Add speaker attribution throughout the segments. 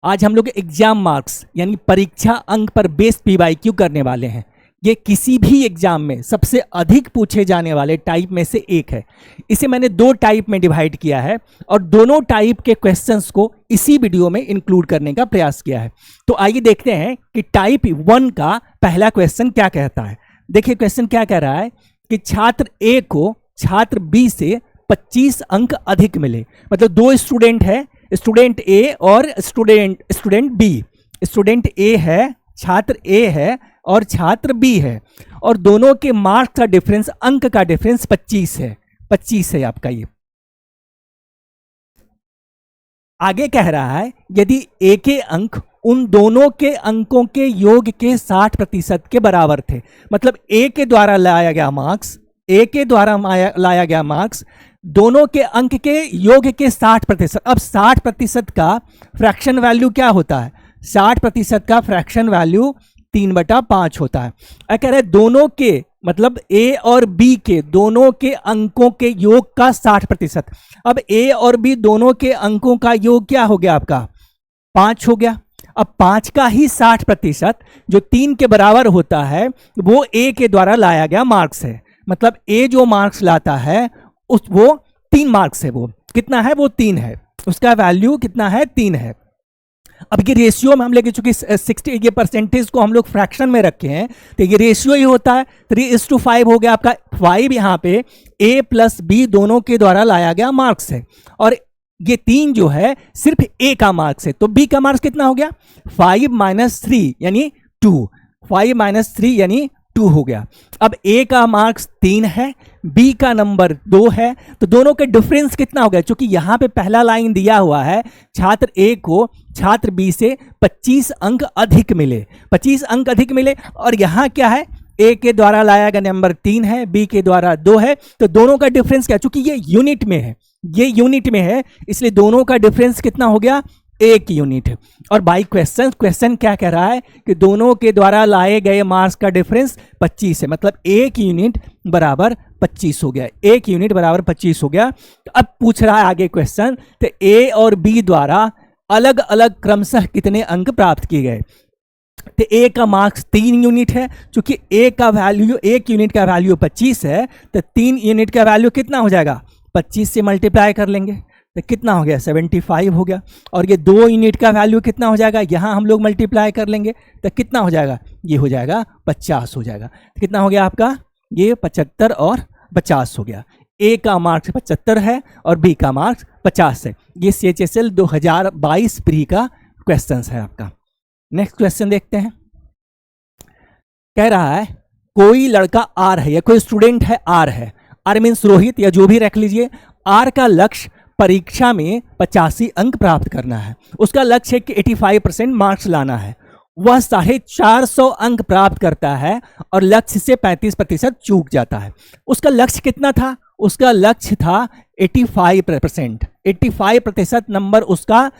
Speaker 1: आज हम लोग एग्जाम मार्क्स यानी परीक्षा अंक पर बेस्ड पीवाईक्यू करने वाले हैं। ये किसी भी एग्जाम में सबसे अधिक पूछे जाने वाले टाइप में से एक है। इसे मैंने दो टाइप में डिवाइड किया है और दोनों टाइप के क्वेश्चंस को इसी वीडियो में इंक्लूड करने का प्रयास किया है। तो आइए देखते हैं कि टाइप 1 का पहला क्वेश्चन क्या कहता है। देखिए क्वेश्चन क्या कह रहा है कि छात्र ए को छात्र बी से 25 अंक अधिक मिले। मतलब दो स्टूडेंट है, स्टूडेंट ए और स्टूडेंट बी। स्टूडेंट ए है, छात्र ए है और छात्र बी है, और दोनों के मार्क्स का डिफरेंस, अंक का डिफरेंस 25 है। 25 है आपका। ये आगे कह रहा है यदि ए के अंक उन दोनों के अंकों के योग के 60% के बराबर थे। मतलब ए के द्वारा लाया गया मार्क्स, ए के द्वारा लाया गया मार्क्स दोनों के अंक के योग के 60%। अब 60% का फ्रैक्शन वैल्यू क्या होता है? 60% का फ्रैक्शन वैल्यू 3/5 होता है। कह रहे दोनों के, मतलब ए और बी के दोनों के अंकों के योग का 60%। अब ए और बी दोनों के अंकों का योग क्या हो गया आपका? 5 हो गया। अब 5 का ही 60% जो 3 के बराबर होता है वो ए के द्वारा लाया गया मार्क्स है। मतलब ए जो मार्क्स लाता है वो 3 मार्क्स है। वो कितना है? वो 3 है। उसका वैल्यू कितना है? 3 है। अब ये रेशियो में हम लेके, चूंकि 60 ये परसेंटेज को हम लोग फ्रैक्शन में रखे हैं तो ये रेशियो ही होता है। 3:5 हो गया आपका। 5 यहाँ पे ए प्लस बी दोनों के द्वारा लाया गया मार्क्स है, और ये 3 जो है सिर्फ ए का मार्क्स है। तो बी का मार्क्स कितना हो गया? 5 - 3 यानी 2। 5 - 3 यानी 2 हो गया। अब ए का मार्क्स 3 है, बी का नंबर 2 है, तो दोनों के डिफरेंस कितना हो गया? क्योंकि यहां पे पहला लाइन दिया हुआ है छात्र ए को छात्र बी से 25 अंक अधिक मिले। 25 अंक अधिक मिले, और यहां क्या है? ए के द्वारा लाया गया नंबर 3 है, बी के द्वारा 2 है, तो दोनों का डिफरेंस क्या? चूंकि ये यूनिट में है, ये यूनिट में है, इसलिए दोनों का डिफरेंस कितना हो गया? 1 यूनिट। और बाई क्वेश्चन क्या कह रहा है कि दोनों के द्वारा लाए गए मार्क्स का डिफरेंस 25 है। मतलब 1 यूनिट बराबर 25 हो गया। 1 यूनिट बराबर 25 हो गया। तो अब पूछ रहा है आगे क्वेश्चन, तो ए और बी द्वारा अलग अलग क्रमशः कितने अंक प्राप्त किए गए? तो ए का मार्क्स 3 यूनिट है। चूंकि ए का वैल्यू, 1 यूनिट का वैल्यू 25 है, तो 3 यूनिट का वैल्यू कितना हो जाएगा? 25 से मल्टीप्लाई कर लेंगे तो कितना हो गया? 75 हो गया। और ये 2 यूनिट का वैल्यू कितना हो जाएगा? यहाँ हम लोग मल्टीप्लाई कर लेंगे तो कितना हो जाएगा? ये हो जाएगा 50 हो जाएगा। तो कितना हो गया आपका? ये 75 और 50 हो गया। ए का मार्क्स 75 है और बी का मार्क्स 50 है। ये CHSL 2022 प्री का क्वेश्चन है आपका। नेक्स्ट क्वेश्चन देखते हैं। कह रहा है कोई लड़का आर है, या कोई स्टूडेंट है आर है, आर मीन्स रोहित या जो भी रख लीजिए। आर का लक्ष्य परीक्षा में 85 अंक प्राप्त करना है। उसका लक्ष्य है कि 85% मार्क्स लाना है। वह 450 अंक प्राप्त करता है और लक्ष्य से 35% चूक जाता है। उसका लक्ष्य कितना था? उसका लक्ष्य था 85%। 85% नंबर उसका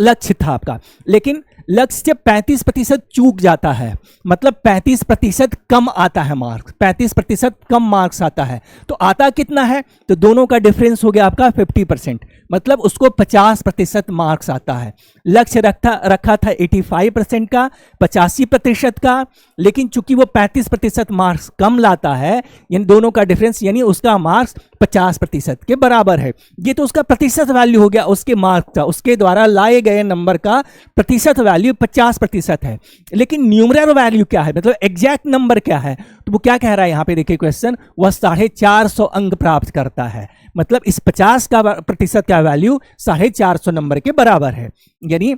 Speaker 1: लक्ष्य था आपका, लेकिन लक्ष्य से 35% चूक जाता है। मतलब 35% कम आता है मार्क्स, 35% कम मार्क्स आता है। तो आता कितना है? तो दोनों का डिफरेंस हो गया आपका 50%। मतलब उसको 50% मार्क्स आता है। लक्ष्य रखा था 85% का, 85% का, लेकिन चूंकि वो 35% मार्क्स कम लाता है, यानी दोनों का डिफरेंस, यानी उसका मार्क्स 50% के बराबर है। ये तो उसका प्रतिशत वैल्यू हो गया उसके मार्क्स का, उसके द्वारा लाए गए नंबर का प्रतिशत वैल्यू 50% है। लेकिन न्यूमरल वैल्यू क्या है? मतलब एग्जैक्ट नंबर क्या है? तो वो क्या कह रहा है यहाँ पे देखिए क्वेश्चन, वह 450 अंक प्राप्त करता है। मतलब इस 50% का वैल्यू 450 नंबर के बराबर है, यानी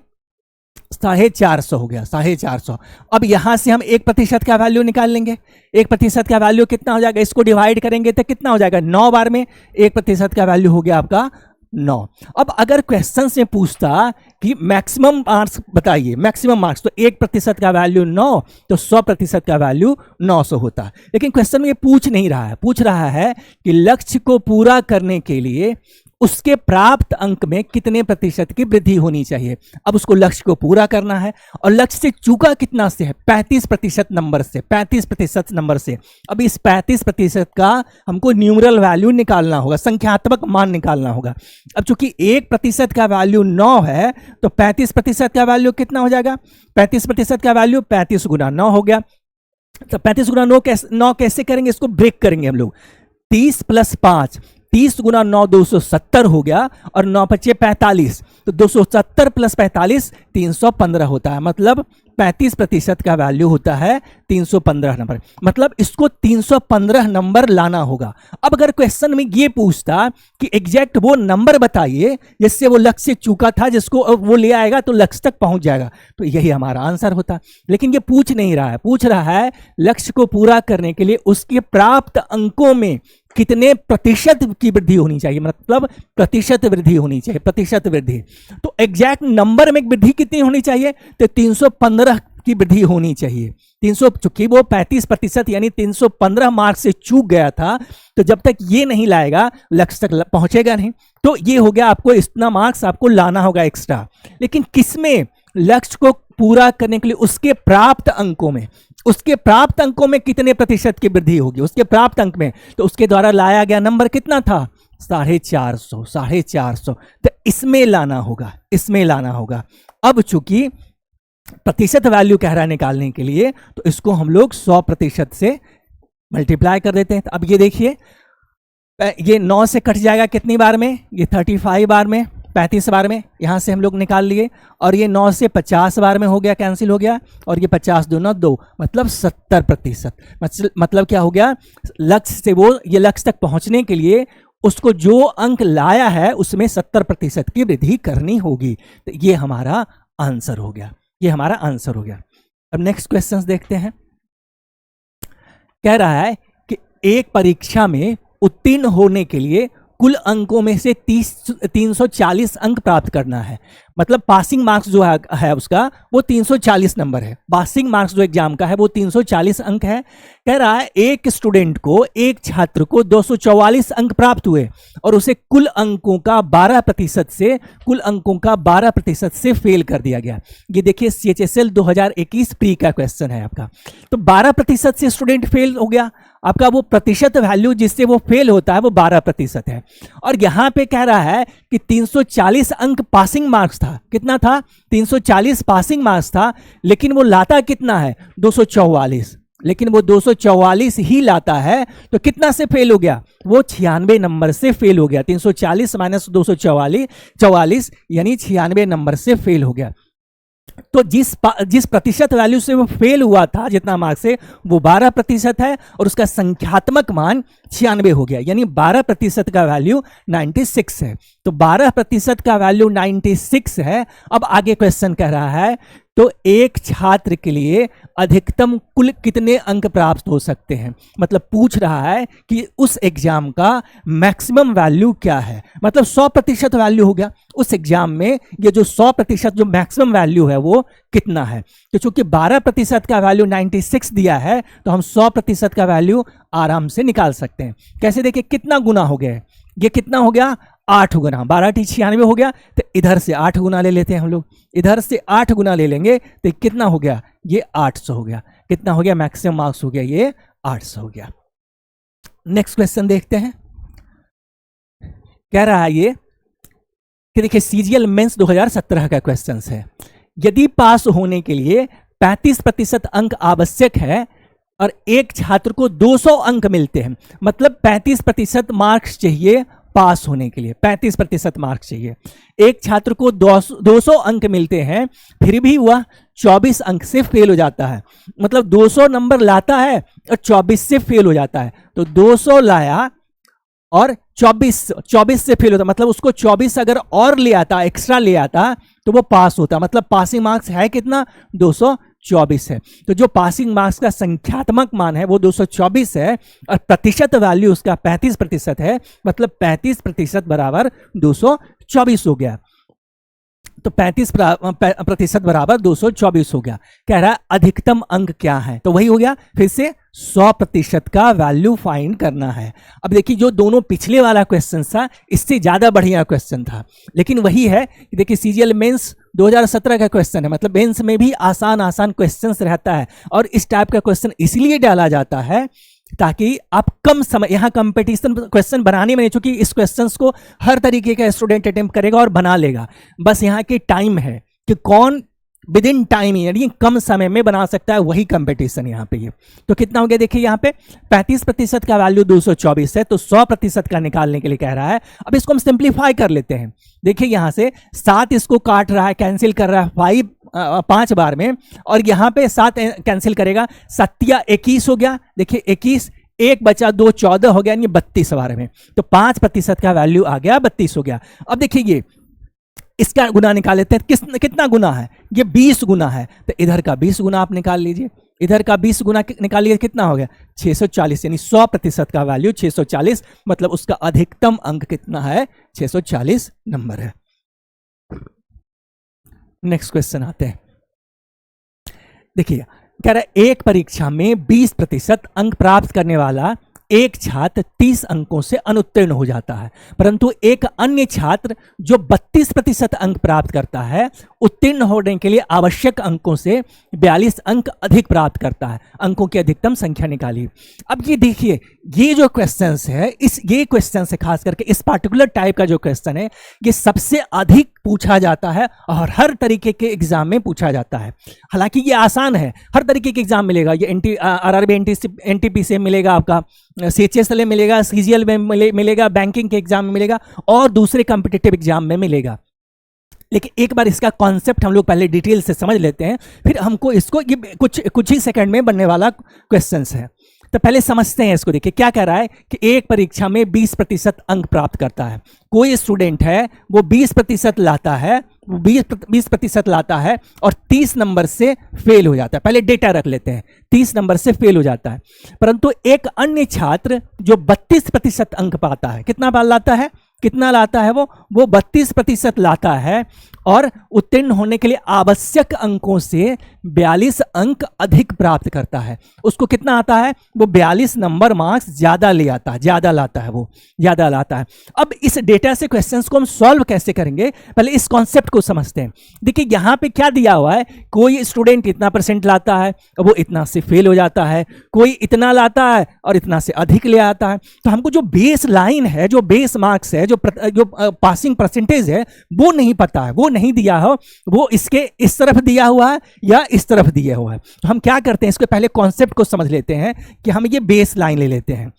Speaker 1: 450 हो गया। 450। अब यहां से हम 1% का वैल्यू निकाल लेंगे। 1% का वैल्यू कितना हो जाएगा? इसको डिवाइड करेंगे तो कितना हो जाएगा? 9 बार में 1% का वैल्यू हो गया आपका 9। अब अगर क्वेश्चन से पूछता कि मैक्सिमम मार्क्स बताइए, मैक्सिमम मार्क्स, तो 1% का वैल्यू 9, तो 100% का वैल्यू 900 होता। लेकिन क्वेश्चन में ये पूछ नहीं रहा है, पूछ रहा है कि लक्ष्य को पूरा करने के लिए उसके प्राप्त अंक में कितने प्रतिशत की वृद्धि होनी चाहिए। अब उसको लक्ष्य को पूरा करना है और लक्ष्य से चूका कितना से है, 35% नंबर से, 35% नंबर से। अब इस 35% का हमको न्यूमरल वैल्यू निकालना होगा, संख्यात्मक मान निकालना होगा। अब चूंकि 1% का वैल्यू 9 है तो 35% का वैल्यू कितना हो जाएगा, 35% का वैल्यू 35 गुना 9 हो गया। तो 35 गुना 9 कैसे करेंगे, इसको ब्रेक करेंगे हम लोग। 30 + 5, 30 गुना 9 270 हो गया और 9 × 45, तो 270 + 45 315 होता है। मतलब 35% का वैल्यू होता है 315 नंबर। मतलब इसको 315 नंबर लाना होगा। अब अगर क्वेश्चन में ये पूछता कि एग्जैक्ट वो नंबर बताइए जिससे वो लक्ष्य से चूका था, जिसको वो ले आएगा तो लक्ष्य तक पहुंच जाएगा, तो यही हमारा आंसर होता। लेकिन ये पूछ नहीं रहा है, पूछ रहा है लक्ष्य को पूरा करने के लिए उसके प्राप्त अंकों में कितने प्रतिशत की वृद्धि होनी चाहिए, मतलब प्रतिशत वृद्धि होनी चाहिए, प्रतिशत वृद्धि। तो एग्जैक्ट नंबर में वृद्धि कितनी होनी चाहिए, तो 315 की वृद्धि होनी चाहिए। 300, चूंकि वो 35% यानी 315 मार्क से चूक गया था, तो जब तक ये नहीं लाएगा लक्ष्य तक पहुंचेगा नहीं। तो ये हो गया, आपको इतना मार्क्स आपको लाना होगा एक्स्ट्रा। लेकिन किसमें, लक्ष्य को पूरा करने के लिए उसके प्राप्त अंकों में, उसके प्राप्त अंकों में कितने प्रतिशत की वृद्धि होगी, उसके प्राप्त अंक में। तो उसके द्वारा लाया गया नंबर कितना था, 450, 450। तो इसमें लाना होगा, इसमें लाना होगा। अब चूंकि प्रतिशत वैल्यू कह रहा है निकालने के लिए, तो इसको हम लोग 100% से मल्टीप्लाई कर देते हैं। तो अब ये देखिए, ये 9 से कट जाएगा कितनी बार में, ये 35 बार में, 35 बार में, यहां से हम लोग निकाल लिए। और ये 9 से 50 बार में हो गया, कैंसिल हो गया। और ये 50 दूना 2, मतलब 70%। मतलब क्या हो गया, लक्ष्य से वो ये लक्ष्य तक पहुंचने के लिए उसको जो अंक लाया है उसमें 70% की वृद्धि करनी होगी। तो ये हमारा आंसर हो गया, ये हमारा आंसर हो गया। अब नेक्स्ट क्वेश्चन देखते हैं। कह रहा है कि एक परीक्षा में उत्तीर्ण होने के लिए कुल अंकों में से 340 अंक प्राप्त करना है। मतलब पासिंग मार्क्स जो है उसका वो 340 नंबर है। पासिंग मार्क्स जो एग्जाम का है वो 340 अंक है। कह रहा है एक स्टूडेंट को, एक छात्र को 244 अंक प्राप्त हुए और उसे कुल अंकों का 12% से, कुल अंकों का 12% से फेल कर दिया गया। ये देखिए CHSL 2021 प्री का क्वेश्चन है आपका। तो 12% से स्टूडेंट फेल हो गया, आपका वो प्रतिशत वैल्यू जिससे वो फेल होता है वो 12% है। और यहां पे कह रहा है कि 340 अंक पासिंग मार्क्स था। कितना था, 340 पासिंग मार्क्स था, लेकिन वो लाता कितना है, 244। लेकिन वो 244 ही लाता है, तो कितना से फेल हो गया, वो 96 नंबर से फेल हो गया। 340 - 244 यानी 96 नंबर से फेल हो गया। तो जिस प्रतिशत वैल्यू से वो फेल हुआ था, जितना मार्क से, वो 12% है और उसका संख्यात्मक मान 96 हो गया, यानी 12% का वैल्यू 96 है। तो 12% का वैल्यू 96 है। अब आगे क्वेश्चन कह रहा है तो एक छात्र के लिए अधिकतम कुल कितने अंक प्राप्त हो सकते हैं। मतलब पूछ रहा है कि उस एग्जाम का मैक्सिमम वैल्यू क्या है। मतलब 100% वैल्यू हो गया उस एग्जाम में, ये जो 100% जो मैक्सिमम वैल्यू है वो कितना है। तो चूंकि 12% का वैल्यू 96 दिया है, तो हम 100% का वैल्यू आराम से निकाल सकते हैं। कैसे, देखिए कितना गुना हो गया, ये कितना हो गया, 8 गुना, 12 × 96 हो गया। तो इधर से 8 गुना ले लेते हैं हम लोग, इधर से 8 गुना ले लेंगे तो कितना हो गया, ये 800 हो गया। कितना हो गया, मैक्सिमम मार्क्स हो गया ये 800 हो गया। नेक्स्ट क्वेश्चन देखते हैं। कह रहा है ये कि देखिए CGL मेंस 2017 का क्वेश्चन है। यदि पास होने के लिए 35% अंक आवश्यक है और एक छात्र को 200 अंक मिलते हैं, मतलब 35% मार्क्स चाहिए पास होने के लिए, 35% मार्क्स चाहिए। एक छात्र को 200 अंक मिलते हैं, फिर भी वह 24 अंक से फेल हो जाता है। मतलब 200 नंबर लाता है और 24 से फेल हो जाता है। तो 200 लाया और 24 से फेल होता, मतलब उसको 24 अगर और ले आता, एक्स्ट्रा ले आता, तो वो पास होता। मतलब पासिंग मार्क्स है कितना, 224 है। तो जो पासिंग मार्क्स का संख्यात्मक मान है वो 224 है और प्रतिशत वैल्यू उसका 35% है। मतलब 35% बराबर 224 हो गया। तो 35% बराबर 224 हो गया। कह रहा है अधिकतम अंक क्या है, तो वही हो गया फिर से 100% का वैल्यू फाइंड करना है। अब देखिए जो दोनों पिछले वाला क्वेश्चन था इससे ज़्यादा बढ़िया क्वेश्चन था, लेकिन वही है कि देखिए सीजीएल मेंस 2017 का क्वेश्चन है, मतलब मेंस में भी आसान आसान क्वेश्चंस रहता है और इस टाइप का क्वेश्चन इसलिए डाला जाता है ताकि आप कम समय, यहाँ कंपटीशन क्वेश्चन बनाने में नहीं, चूंकि इस क्वेश्चंस को हर तरीके का स्टूडेंट अटेम्प्ट करेगा और बना लेगा, बस यहाँ की टाइम है कि कौन विद इन टाइम यानी कम समय में बना सकता है, वही कंपटीशन यहाँ पे ये। तो कितना हो गया देखिए यहाँ पे 35% का वैल्यू 224 है, तो 100% का निकालने के लिए कह रहा है। अब इसको हम सिंप्लीफाई कर लेते हैं। देखिए यहाँ से 7 इसको काट रहा है, कैंसिल कर रहा है 5 बार में, और यहाँ पे 7 कैंसिल करेगा, 7 21 हो गया। देखिए 21, 1 बचा 2 14 हो गया, यानी 32 बार में, तो 5% का वैल्यू आ गया 32 हो गया। अब देखिए ये इसका गुना निकाल लेते हैं, कितना गुना है, ये 20 गुना है, तो इधर का 20 गुना आप निकाल लीजिए, इधर का 20 गुना निकालिए, कितना हो गया 640, यानी 100% का वैल्यू 640, मतलब उसका अधिकतम अंक कितना है 640 नंबर है। नेक्स्ट क्वेश्चन आते हैं। देखिए कह रहा है एक परीक्षा में 20% अंक प्राप्त करने वाला एक छात्र 30 अंकों से अनुत्तीर्ण हो जाता है, परंतु एक अन्य छात्र जो 32% अंक प्राप्त करता है उत्तीर्ण होने के लिए आवश्यक अंकों से 42 अंक अधिक प्राप्त करता है। अंकों की अधिकतम संख्या निकालिए। अब ये देखिए ये जो क्वेश्चंस है, ये क्वेश्चन है खास करके इस पर्टिकुलर टाइप का जो क्वेश्चन है, ये सबसे अधिक पूछा जाता है और हर तरीके के एग्जाम में पूछा जाता है। हालांकि ये आसान है, हर तरीके के एग्जाम मिलेगा, ये आरआरबी एनटीपी से मिलेगा, आपका सीएचएसएल मिलेगा, सीजीएल में मिलेगा, बैंकिंग के एग्जाम में मिलेगा और दूसरे कॉम्पिटिटिव एग्जाम में मिलेगा। लेकिन एक बार इसका कॉन्सेप्ट हम लोग पहले डिटेल से समझ लेते हैं, फिर हमको इसको ये कुछ ही सेकंड में बनने वाला क्वेश्चंस है, तो पहले समझते हैं इसको। देखिए क्या कह रहा है कि एक परीक्षा में 20% अंक प्राप्त करता है, कोई स्टूडेंट है वो 20% लाता है, 20% लाता है और 30 नंबर से फेल हो जाता है। पहले डेटा रख लेते हैं, 30 नंबर से फेल हो जाता है, परंतु एक अन्य छात्र जो 32% अंक पाता है, कितना बार लाता है, कितना लाता है वो 32% लाता है और उत्तीर्ण होने के लिए आवश्यक अंकों से 42 अंक अधिक प्राप्त करता है। उसको कितना आता है, वो 42 नंबर मार्क्स ज्यादा ले आता है, ज्यादा लाता है, वो ज्यादा लाता है। अब इस डेटा से क्वेश्चंस को हम सॉल्व कैसे करेंगे, पहले इस कॉन्सेप्ट को समझते हैं। देखिए यहाँ पे क्या दिया हुआ है, कोई स्टूडेंट इतना परसेंट लाता है वो इतना से फेल हो जाता है, कोई इतना लाता है और इतना से अधिक ले आता है। तो हमको जो बेस लाइन है, जो बेस मार्क्स है, जो पासिंग परसेंटेज है, वो नहीं पता है, वो नहीं दिया हो, वो इसके इस तरफ दिया हुआ है या इस तरफ दिया हुआ है। तो हम क्या करते हैं, इसको पहले कॉन्सेप्ट को समझ लेते हैं कि हम ये बेस लाइन ले लेते हैं।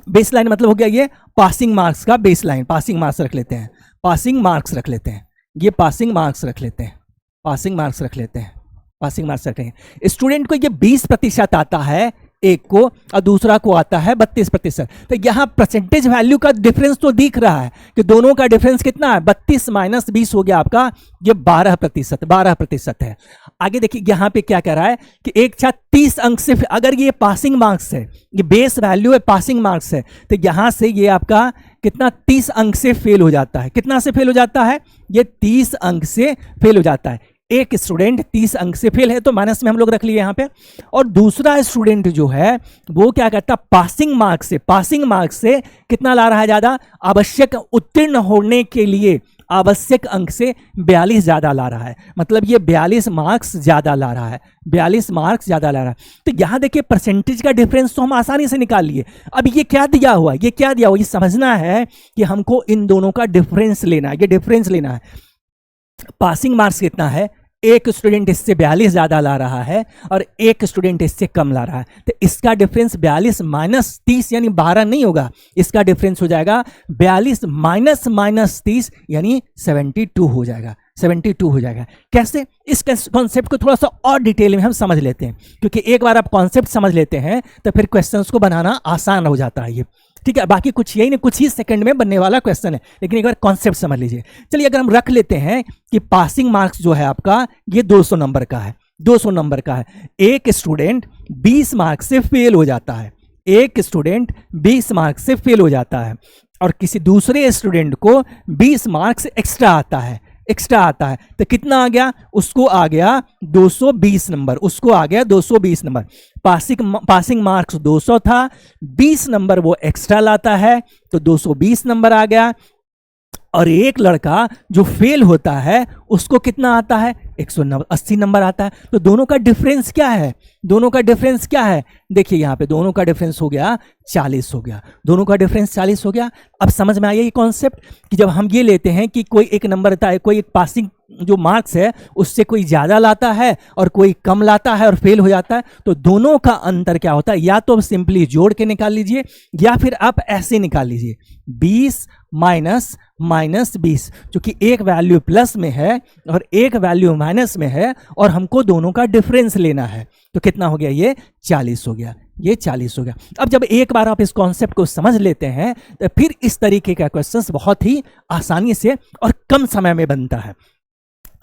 Speaker 1: बेस लाइन मतलब हो गया ये पासिंग मार्क्स का बेस लाइन, पासिंग मार्क्स रख लेते हैं, पासिंग मार्क्स रख लेते हैं, ये पासिंग मार्क्स रख लेते हैं, पासिंग मार्क्स रख लेते हैं, पासिंग मार्क्स रखते हैं। स्टूडेंट को ये 20% आता है एक को और दूसरा को आता है 32%। तो यहाँ परसेंटेज वैल्यू का डिफरेंस तो दिख रहा है कि दोनों का डिफरेंस कितना है, 32 माइनस 20 हो गया आपका ये 12% है। आगे देखिए यहाँ पे क्या कह रहा है कि एक छात्र 30 अंक से, अगर ये पासिंग मार्क्स है, ये बेस वैल्यू है, पासिंग मार्क्स है, तो यहाँ से ये आपका कितना 30 अंक से फेल हो जाता है। कितना से फेल हो जाता है, ये 30 अंक से फेल हो जाता है। एक स्टूडेंट 30 अंक से फेल है तो माइनस में हम लोग रख लिए यहाँ पे, और दूसरा स्टूडेंट जो है वो क्या करता है, पासिंग मार्क्स से कितना ला रहा है ज्यादा, आवश्यक उत्तीर्ण होने के लिए आवश्यक अंक से 42 ज्यादा ला रहा है, मतलब ये 42 मार्क्स ज्यादा ला रहा है, 42 मार्क्स ज्यादा ला रहा है। तो यहाँ देखिए परसेंटेज का डिफरेंस तो हम आसानी से निकाल लिए। अब ये क्या दिया हुआ, ये क्या दिया हुआ, ये समझना है कि हमको इन दोनों का डिफरेंस लेना है, ये डिफरेंस लेना है। पासिंग मार्क्स कितना है, एक स्टूडेंट इससे 42 ज्यादा ला रहा है और एक स्टूडेंट इससे कम ला रहा है, तो इसका डिफरेंस 42 माइनस 30 यानी 12 नहीं होगा, इसका डिफरेंस हो जाएगा 42 माइनस 30 यानी 72 हो जाएगा, 72 हो जाएगा। कैसे, इस कॉन्सेप्ट को थोड़ा सा और डिटेल में हम समझ लेते हैं, क्योंकि एक बार आप कॉन्सेप्ट समझ लेते हैं तो फिर क्वेश्चंस को बनाना आसान हो जाता है ये, ठीक है। बाकी कुछ यही नहीं, कुछ ही सेकंड में बनने वाला क्वेश्चन है, लेकिन एक बार कॉन्सेप्ट समझ लीजिए। चलिए अगर हम रख लेते हैं कि पासिंग मार्क्स जो है आपका ये 200 नंबर का है, 200 नंबर का है। एक स्टूडेंट 20 मार्क्स से फेल हो जाता है, एक स्टूडेंट 20 मार्क्स से फेल हो जाता है और किसी दूसरे स्टूडेंट को 20 मार्क्स एक्स्ट्रा आता है, एक्स्ट्रा आता है, तो कितना आ गया, उसको आ गया 220 नंबर, उसको आ गया 220 नंबर। पासिंग मार्क्स 200 था, 20 नंबर वो एक्स्ट्रा लाता है, तो 220 नंबर आ गया। और एक लड़का जो फेल होता है उसको कितना आता है, 180 नंबर आता है। तो दोनों का डिफरेंस क्या है, दोनों का डिफरेंस क्या है, देखिए यहाँ पे दोनों का डिफरेंस हो गया 40 हो गया, दोनों का डिफरेंस 40 हो गया। अब समझ में आया ये कॉन्सेप्ट कि जब हम ये लेते हैं कि कोई एक नंबर था, कोई एक पासिंग जो मार्क्स है उससे कोई ज्यादा लाता है और कोई कम लाता है और फेल हो जाता है, तो दोनों का अंतर क्या होता है, या तो सिंपली जोड़ के निकाल लीजिए या फिर आप ऐसे निकाल लीजिए 20 माइनस 20, क्योंकि एक वैल्यू प्लस में है और एक वैल्यू माइनस में है और हमको दोनों का डिफरेंस लेना है, तो कितना हो गया, ये 40 हो गया, ये 40 हो गया। अब जब एक बार आप इस कॉन्सेप्ट को समझ लेते हैं तो फिर इस तरीके का क्वेश्चंस बहुत ही आसानी से और कम समय में बनता है।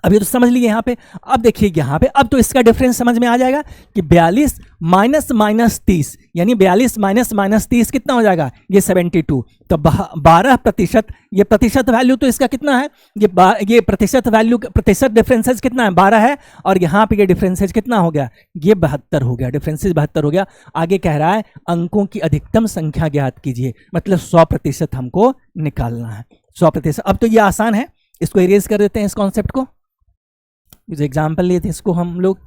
Speaker 1: अभी तो समझ लिए यहाँ पे। अब देखिए यहाँ पे, अब तो इसका डिफरेंस समझ में आ जाएगा कि 42 माइनस 30, यानी 42 माइनस 30 कितना हो जाएगा, ये 72। तो 12%, ये प्रतिशत वैल्यू तो इसका कितना है, ये प्रतिशत वैल्यू, प्रतिशत डिफरेंसेज कितना है, 12 है, और यहाँ पे ये डिफरेंसेज कितना हो गया, ये 72 हो गया, डिफरेंसेज 72 हो गया। आगे कह रहा है अंकों की अधिकतम संख्या ज्ञात कीजिए, मतलब 100% हमको निकालना है, 100%। अब तो ये आसान है, इसको इरेज कर देते हैं इस कॉन्सेप्ट को, जो एग्जाम्पल लिए थे इसको हम लोग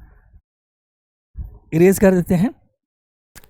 Speaker 1: इरेज कर देते हैं।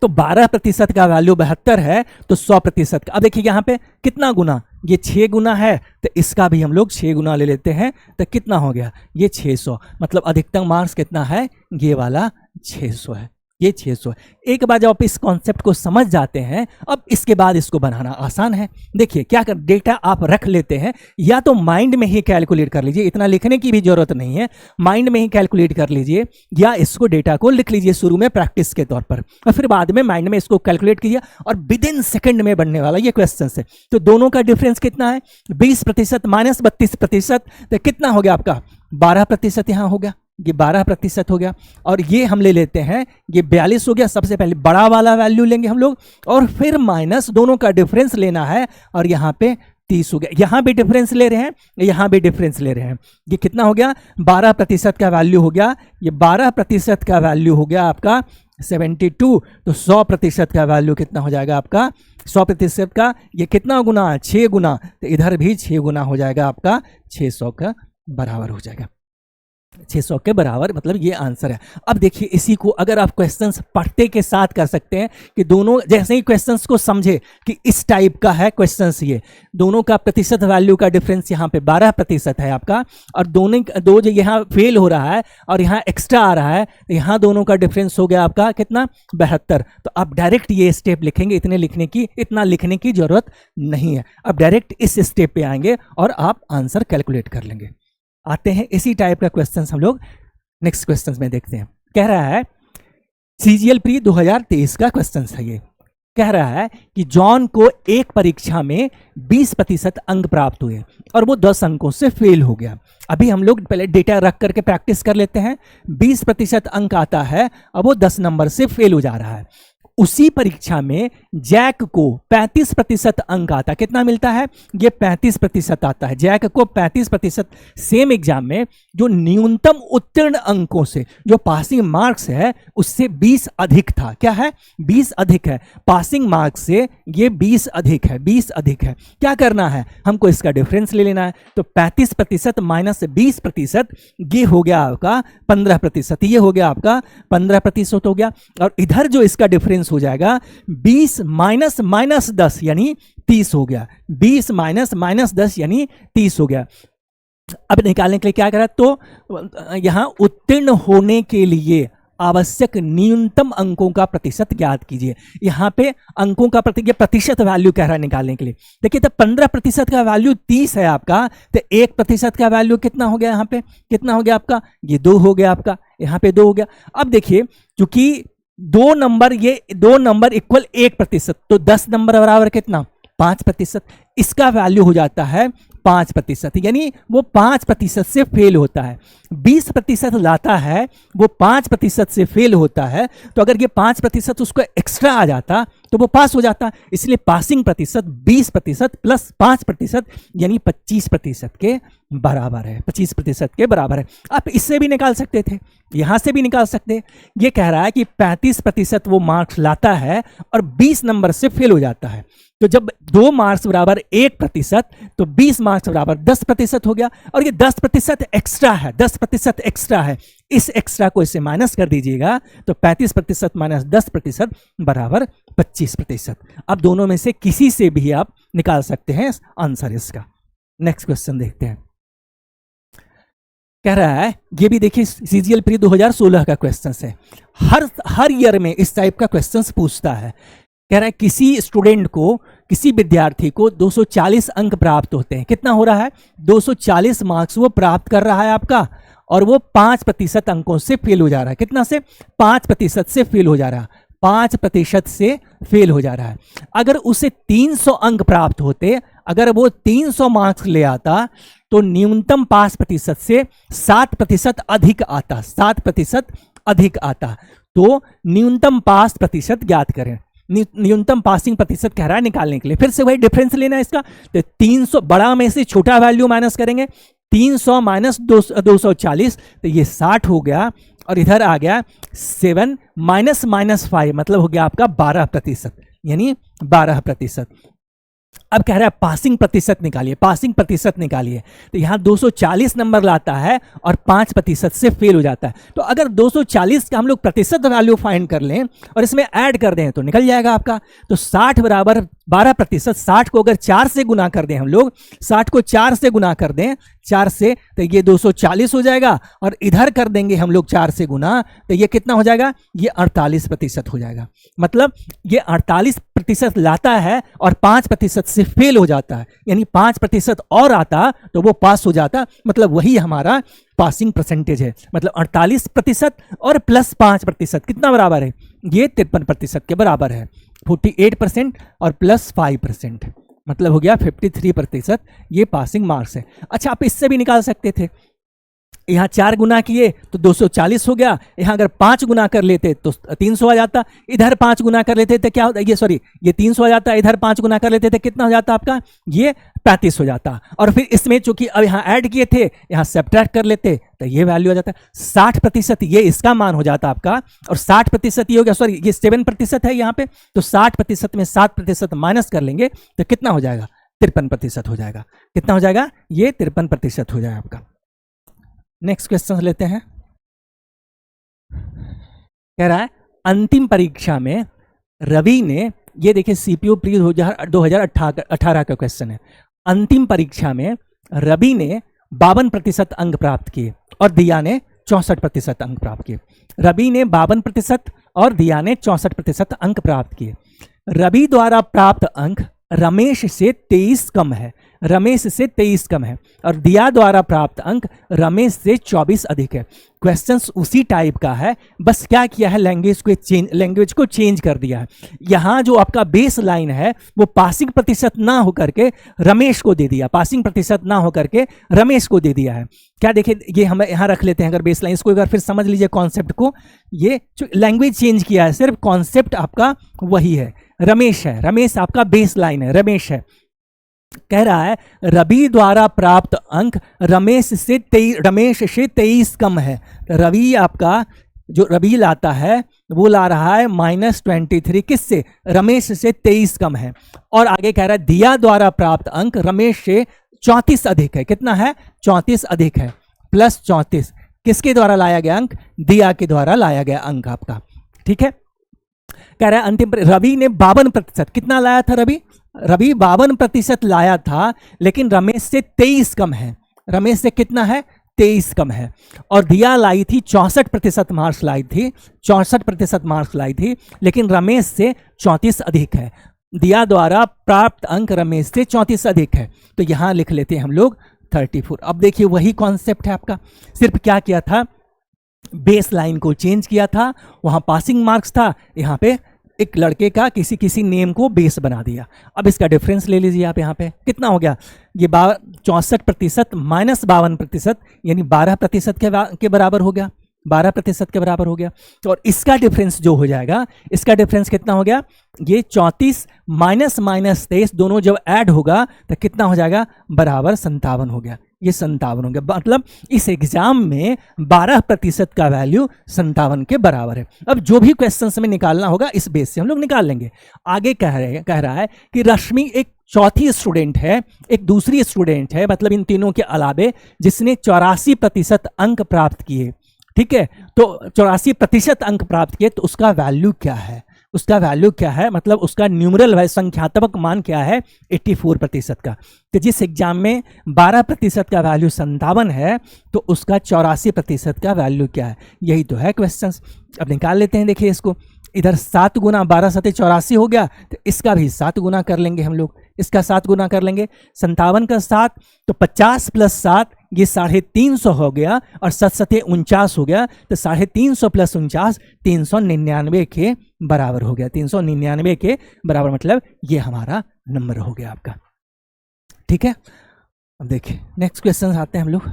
Speaker 1: तो 12% का वैल्यू 72 है, तो 100% का, अब देखिए यहाँ पे कितना गुना, ये 6 गुना है, तो इसका भी हम लोग 6 गुना ले लेते हैं, तो कितना हो गया, ये 600, मतलब अधिकतम मार्क्स कितना है, ये वाला 600 है, ये 600 है। एक बार जब आप इस कॉन्सेप्ट को समझ जाते हैं, अब इसके बाद इसको बनाना आसान है। देखिए क्या कर, डेटा आप रख लेते हैं, या तो माइंड में ही कैलकुलेट कर लीजिए, इतना लिखने की भी जरूरत नहीं है, माइंड में ही कैलकुलेट कर लीजिए, या इसको डेटा को लिख लीजिए शुरू में प्रैक्टिस के तौर पर, और फिर बाद में माइंड में इसको कैलकुलेट कीजिए, और विद इन सेकंड में बनने वाला ये क्वेश्चन है। तो दोनों का डिफरेंस कितना है, 20% माइनस 32%, तो कितना हो गया आपका, 12% यहाँ हो गया, ये 12% हो गया। और ये हम ले लेते हैं, ये 42 हो गया, सबसे पहले बड़ा वाला वैल्यू लेंगे हम लोग, और फिर माइनस दोनों का डिफरेंस लेना है, और यहाँ पे 30 हो गया, यहाँ भी डिफरेंस ले रहे हैं, यहाँ भी डिफरेंस ले रहे हैं, ये कितना हो गया, 12% का वैल्यू हो गया, ये 12% का वैल्यू हो गया आपका 72, तो 100% का वैल्यू कितना हो जाएगा आपका, 100% का ये कितना गुना, 6 गुना, तो इधर भी 6 गुना हो जाएगा आपका, 600 का बराबर हो जाएगा, 600 के बराबर, मतलब ये आंसर है। अब देखिए इसी को अगर आप क्वेश्चंस पढ़ते के साथ कर सकते हैं कि दोनों, जैसे ही क्वेश्चंस को समझे कि इस टाइप का है क्वेश्चंस, ये दोनों का प्रतिशत वैल्यू का डिफरेंस यहाँ पे 12% है आपका, और दो जो यहाँ फेल हो रहा है और यहाँ एक्स्ट्रा आ रहा है, यहाँ दोनों का डिफरेंस हो गया आपका कितना, 72। तो आप डायरेक्ट ये स्टेप लिखेंगे, इतना लिखने की जरूरत नहीं है, अब डायरेक्ट इस स्टेप पे आएंगे और आप आंसर कैलकुलेट कर लेंगे। आते हैं इसी टाइप का क्वेश्चंस हम लोग नेक्स्ट क्वेश्चंस में देखते हैं। कह रहा है सीजीएल प्री 2023 का क्वेश्चन है, ये कह रहा है कि जॉन को एक परीक्षा में 20% अंक प्राप्त हुए और वो 10 अंकों से फेल हो गया। अभी हम लोग पहले डेटा रख करके प्रैक्टिस कर लेते हैं। 20% अंक आता है, अब वो 10 नंबर से फेल हो जा रहा है। उसी परीक्षा में जैक को 35% अंक आता, कितना मिलता है, ये 35% आता है। जैक को 35% सेम एग्जाम में जो न्यूनतम उत्तीर्ण अंकों से, जो पासिंग मार्क्स है उससे 20 अधिक था। क्या है, 20 अधिक है, पासिंग मार्क्स से ये 20 अधिक है, 20 अधिक है। क्या करना है, हमको इसका डिफरेंस ले लेना है। तो 35% माइनस 20%, ये हो गया आपका 15%, ये हो गया आपका 15% हो गया। और इधर जो इसका डिफरेंस हो जाएगा 20 माइनस 10 यानी 30 हो गया, 20 माइनस 10 यानी 30 हो गया। अब निकालने के लिए क्या करा, तो यहां उत्तीर्ण होने के लिए आवश्यक न्यूनतम अंकों का प्रतिशत ज्ञात कीजिए। यहां पे अंकों का प्रतिशत वैल्यू कह रहा है निकालने के लिए। देखिए तो 15% का वैल्यू 30 है आपका, तो 1% का वैल्यू कितना हो गया, यहाँ पे कितना हो गया आपका, ये 2 हो गया आपका, यहाँ पे 2 हो गया। अब देखिए चूंकि 2 नंबर, ये 2 नंबर इक्वल 1%, तो 10 नंबर बराबर कितना, 5%। इसका वैल्यू हो जाता है 5%, यानी वो 5% से फेल होता है। 20% लाता है, वो 5% से फेल होता है, तो अगर ये 5% उसको एक्स्ट्रा आ जाता तो वो पास हो जाता। इसलिए पासिंग प्रतिशत 20% प्लस 5% यानी 25% के बराबर है, 25% के बराबर है। आप इससे भी निकाल सकते थे, यहां से भी निकाल सकते। ये कह रहा है कि 35% वो मार्क्स लाता है और 20 नंबर से फेल हो जाता है। तो जब 2 मार्क्स बराबर 1% तो 20 मार्क्स बराबर 10% हो गया, और ये 10% एक्स्ट्रा है, 10% एक्स्ट्रा है। इस एक्स्ट्रा को इससे माइनस कर दीजिएगा तो 35% माइनस 10% बराबर 25%। अब दोनों में से किसी से भी आप निकाल सकते हैं आंसर इसका। नेक्स्ट क्वेश्चन देखते हैं। कह रहा है, ये भी देखिए सीजीएल प्री 2016 का क्वेश्चन है। हर ईयर में इस टाइप का क्वेश्चन पूछता है। कह रहा है किसी स्टूडेंट को, किसी विद्यार्थी को 240 अंक प्राप्त होते हैं। कितना हो रहा है? 240 मार्क्स वो प्राप्त कर रहा है आपका, और वो 5% अंकों से फेल हो जा रहा है। कितना से? 5% से फेल हो जा रहा है, 5% से फेल हो जा रहा है। अगर उसे 300 अंक प्राप्त होते, अगर वो 300 मार्क्स ले आता तो न्यूनतम पास प्रतिशत से 7% अधिक आता, 7% अधिक आता। तो न्यूनतम पास प्रतिशत ज्ञात करें। न्यूनतम पासिंग प्रतिशत कह रहा है निकालने के लिए। फिर से वही डिफरेंस लेना है इसका। तो 300 बड़ा में से छोटा वैल्यू माइनस करेंगे, 300 माइनस 240 तो ये 60 हो गया, और इधर आ गया 7 माइनस -5 मतलब हो गया आपका 12%, यानी 12%। अब कह रहा है पासिंग प्रतिशत निकालिए, पासिंग प्रतिशत निकालिए। तो यहां 240 नंबर लाता है और 5% से फेल हो जाता है। तो अगर 240 का हम लोग प्रतिशत वैल्यू फाइंड कर लें और इसमें ऐड कर दें तो निकल जाएगा आपका। तो 60 बराबर 12%, 60 को अगर 4 से गुना कर दें हम लोग, 60 को 4 से गुना कर दें, 4 से, तो ये 240 हो जाएगा, और इधर कर देंगे हम लोग 4 से गुना, तो ये कितना हो जाएगा? ये 48% हो जाएगा। मतलब ये 48% लाता है और 5% से फेल हो जाता है, यानी 5% और आता तो वो पास हो जाता। मतलब वही हमारा पासिंग परसेंटेज है। मतलब 48% और प्लस 5% कितना बराबर है? ये 53% के बराबर है। 48% और प्लस 5% मतलब हो गया 53%। ये पासिंग मार्क्स है। अच्छा, आप इससे भी निकाल सकते थे। यहाँ 4 गुना किए तो 240 हो गया, यहाँ अगर 5 गुना कर लेते तो 300 आ जाता, इधर 5 गुना कर लेते तो क्या होता, ये 300 आ जाता, इधर 5 गुना कर लेते थे, कितना हो जाता आपका? ये 35 हो जाता। और फिर इसमें चूंकि अब यहाँ ऐड किए थे, यहाँ सब्ट्रैक्ट कर लेते तो ये वैल्यू आ जाता। 60% ये इसका मान हो जाता आपका, और 60% ये हो गया, ये 7% है यहाँ पे, तो 60% में 7% माइनस कर लेंगे तो कितना हो जाएगा? 53% हो जाएगा। कितना हो जाएगा? ये 53% हो जाएगा आपका। नेक्स्ट क्वेश्चन लेते हैं। कह रहा है अंतिम परीक्षा में रवि ने, ये देखिए सीपीयू प्री 2018 का क्वेश्चन है। अंतिम परीक्षा में रवि ने 52% अंक प्राप्त किए और दिया ने 64% अंक प्राप्त किए। रवि ने 52% और दिया ने 64% अंक प्राप्त किए। रवि द्वारा प्राप्त अंक रमेश से 23 कम है, रमेश से 23 कम है, और दिया द्वारा प्राप्त अंक रमेश से 24 अधिक है। क्वेश्चंस उसी टाइप का है, बस क्या किया है, लैंग्वेज को चेंज कर दिया है। यहाँ जो आपका बेस लाइन है वो पासिंग प्रतिशत ना होकर के रमेश को दे दिया, पासिंग प्रतिशत ना होकर के रमेश को दे दिया है। क्या देखिए, ये हम यहाँ रख लेते हैं अगर बेस लाइन, इसको एक बार फिर समझ लीजिए कॉन्सेप्ट को। ये जो लैंग्वेज चेंज किया है, सिर्फ कॉन्सेप्ट आपका वही है, रमेश है, रमेश आपका बेस लाइन है, रमेश है। कह रहा है रवि द्वारा प्राप्त अंक रमेश से 23 कम है। तो रवि आपका जो रवि लाता है वो ला रहा है -23, किससे? रमेश से 23 कम है। और आगे कह रहा है दिया द्वारा प्राप्त अंक रमेश से 34 अधिक है। कितना है? 34 अधिक है, प्लस 34 किसके द्वारा लाया गया अंक? दिया के द्वारा लाया गया अंक आपका। ठीक है। कह रहा है अंतिम रवि ने 52%, कितना लाया था रवि? रवि 52% लाया था, लेकिन रमेश से 23 कम है। रमेश से कितना है? 23 कम है। और दिया लाई थी 64% मार्क्स लाई थी, 64% मार्क्स लाई थी, लेकिन रमेश से 34 अधिक है। दिया द्वारा प्राप्त अंक रमेश से 34 अधिक है। तो यहां लिख लेते हैं हम लोग 34। अब देखिए वही कॉन्सेप्ट है आपका, सिर्फ क्या किया था, बेस लाइन को चेंज किया था। वहां पासिंग मार्क्स था, यहाँ पे एक लड़के का किसी नेम को बेस बना दिया। अब इसका डिफरेंस ले लीजिए आप, यहाँ पे कितना हो गया, ये 64% माइनस 52% यानी 12% के बराबर हो गया, 12% के बराबर हो गया। तो और इसका डिफरेंस जो हो जाएगा, इसका डिफरेंस कितना हो गया, ये 34 माइनस 23 दोनों जब ऐड होगा तो कितना हो जाएगा, बराबर 57 हो गया। ये 57 हो गया, मतलब इस एग्जाम में 12% का वैल्यू 57 के बराबर है। अब जो भी क्वेश्चन में निकालना होगा इस बेस से हम लोग निकाल लेंगे। आगे कह रहा है कि रश्मि एक चौथी स्टूडेंट है, एक दूसरी स्टूडेंट है, मतलब इन तीनों के अलावे जिसने 84% अंक प्राप्त किए। ठीक है, तो 84% अंक प्राप्त किए, तो उसका वैल्यू क्या है, उसका वैल्यू क्या है, मतलब उसका न्यूमरल संख्यात्मक मान क्या है, 84% का। तो जिस एग्जाम में 12% का वैल्यू 57 है, तो उसका 84% का वैल्यू क्या है, यही तो है क्वेश्चन। अब निकाल लेते हैं, देखिए इसको, इधर 7 गुना 12 7 84 हो गया, तो इसका भी 7 गुना कर लेंगे हम लोग, इसका 7 गुना कर लेंगे, 57 का 7, तो 50 प्लस 7 ये 350 हो गया, और 7 7 49 हो गया, तो 350 प्लस 49 399 के बराबर हो गया, 399 के बराबर, मतलब ये हमारा नंबर हो गया आपका। ठीक है, अब देखिए नेक्स्ट क्वेश्चन आते हैं हम लोग।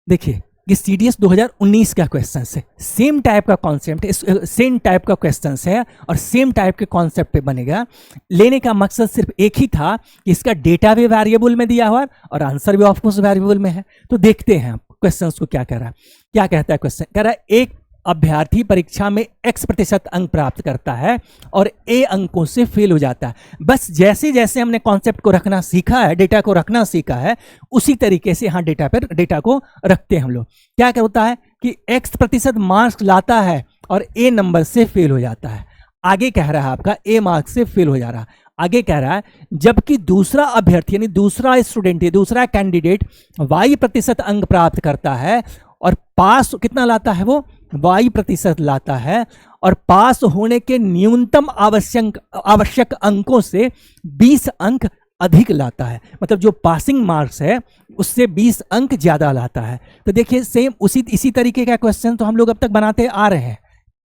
Speaker 1: देखिए ये CDS 2019 का क्वेश्चन है, सेम टाइप का कॉन्सेप्ट, सेम टाइप का क्वेश्चन है और सेम टाइप के कॉन्सेप्ट पे बनेगा। लेने का मकसद सिर्फ एक ही था कि इसका डेटा भी वेरिएबल में दिया हुआ और आंसर भी ऑफकोर्स वेरिएबल में है। तो देखते हैं क्वेश्चन को क्या कह रहा है, क्या कहता है क्वेश्चन, कह रहा है एक अभ्यर्थी परीक्षा में X% अंक प्राप्त करता है और A अंकों से फेल हो जाता है। बस जैसे जैसे हमने कॉन्सेप्ट को रखना सीखा है, डेटा को रखना सीखा है, उसी तरीके से यहाँ डेटा को रखते हैं हम लोग। क्या होता है कि X% मार्क्स लाता है और A नंबर से फेल हो जाता है। आगे कह रहा है आपका A मार्क्स से फेल हो जा रहा है। आगे कह रहा है जबकि दूसरा अभ्यर्थी यानी दूसरा स्टूडेंट, दूसरा कैंडिडेट Y% अंक प्राप्त करता है और पास कितना लाता है, वो Y% लाता है और पास होने के न्यूनतम आवश्यक अंकों से 20 अंक अधिक लाता है, मतलब जो पासिंग मार्क्स है उससे 20 अंक ज्यादा लाता है। तो देखिए सेम इसी तरीके का क्वेश्चन तो हम लोग अब तक बनाते आ रहे हैं,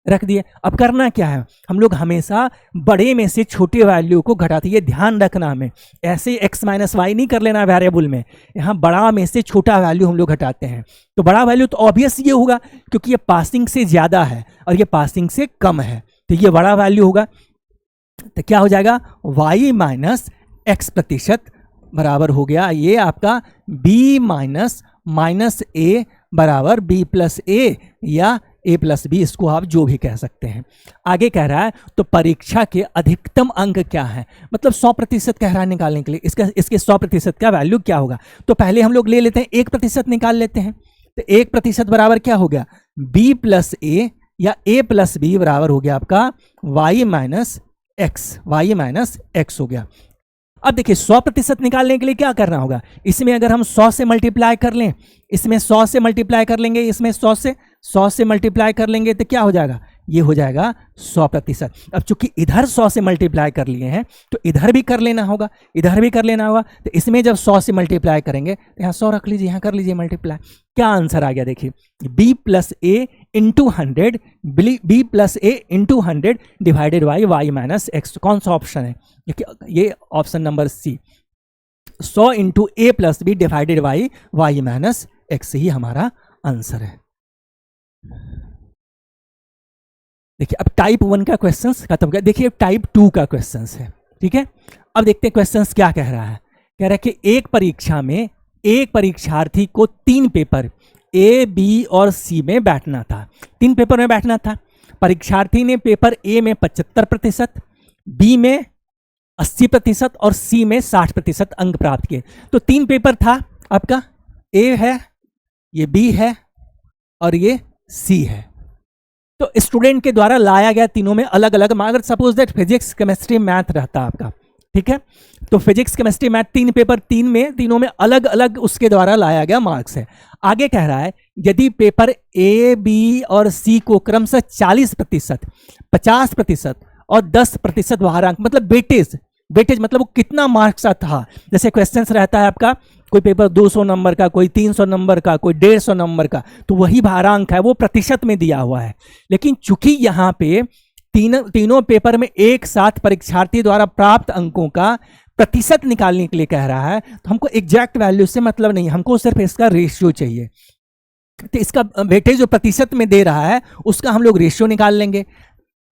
Speaker 1: रख दिए। अब करना क्या है, हम लोग हमेशा बड़े में से छोटे वैल्यू को घटाते, ये ध्यान रखना हमें, ऐसे x माइनस वाई नहीं कर लेना वेरिएबल में, यहाँ बड़ा में से छोटा वैल्यू हम लोग घटाते हैं। तो बड़ा वैल्यू तो ऑब्वियस ये होगा क्योंकि ये पासिंग से ज्यादा है और ये पासिंग से कम है, तो ये बड़ा वैल्यू होगा। तो क्या हो जाएगा, y माइनस x% बराबर हो गया ये आपका b माइनस a बराबर b प्लस a या a प्लस बी, इसको आप जो भी कह सकते हैं। आगे कह रहा है तो परीक्षा के अधिकतम अंक क्या है, मतलब 100% कह रहा है निकालने के लिए, इसके 100% का वैल्यू क्या होगा। तो पहले हम लोग ले लेते हैं 1% निकाल लेते हैं। तो 1% बराबर क्या हो गया, b प्लस a या a प्लस बी बराबर हो गया आपका y माइनस x हो गया। अब देखिए 100% निकालने के लिए क्या करना होगा, इसमें अगर हम 100 से मल्टीप्लाई कर लें, इसमें 100 से मल्टीप्लाई कर लेंगे, इसमें 100 से मल्टीप्लाई कर लेंगे, तो क्या हो जाएगा, ये हो जाएगा 100%। अब चूंकि इधर 100 से मल्टीप्लाई कर लिए हैं तो इधर भी कर लेना होगा, इधर भी कर लेना होगा। तो इसमें जब 100 से मल्टीप्लाई करेंगे तो यहाँ 100 रख लीजिए, यहाँ कर लीजिए मल्टीप्लाई। क्या आंसर आ गया देखिए, b plus A into 100, b plus A into 100 divided by y minus X. कौन सा ऑप्शन है, ये option number C, 100 into A plus B divided by y minus X ही हमारा आंसर है। देखिए अब टाइप 1 का क्वेश्चन खत्म हो गया। देखिए टाइप 2 का क्वेश्चन है, ठीक है। अब देखते हैं क्वेश्चन क्या कह रहा है। कह रहा है कि एक परीक्षा में एक परीक्षार्थी को 3 पेपर A, B और C में बैठना था, 3 पेपर में बैठना था। परीक्षार्थी ने पेपर A में 75%, B में 80% और C में 60% अंक प्राप्त किए। तो 3 पेपर था आपका, A है, ये B है और ये C है। तो स्टूडेंट के द्वारा लाया गया तीनों में अलग अलग, अगर suppose that physics chemistry math रहता आपका, ठीक है, तो फिजिक्स केमिस्ट्री मैथ 3 पेपर, तीनों में अलग अलग उसके द्वारा लाया गया मार्क्स है। आगे कह रहा है यदि पेपर A, B और C को क्रमशः 40%, 50% और 10% भारांक, मतलब वेटेज मतलब वो कितना मार्क्स था। जैसे क्वेश्चन रहता है आपका, कोई पेपर 200 नंबर का, कोई 300 नंबर का, कोई 150 नंबर का, तो वही भारांक है, वो प्रतिशत में दिया हुआ है। लेकिन चूंकि यहाँ पे तीनों पेपर में एक साथ परीक्षार्थी द्वारा प्राप्त अंकों का प्रतिशत निकालने के लिए कह रहा है, तो हमको एग्जैक्ट वैल्यू से मतलब नहीं, हमको सिर्फ इसका रेशियो चाहिए। तो इसका वेटेज जो प्रतिशत में दे रहा है उसका हम लोग रेशियो निकाल लेंगे।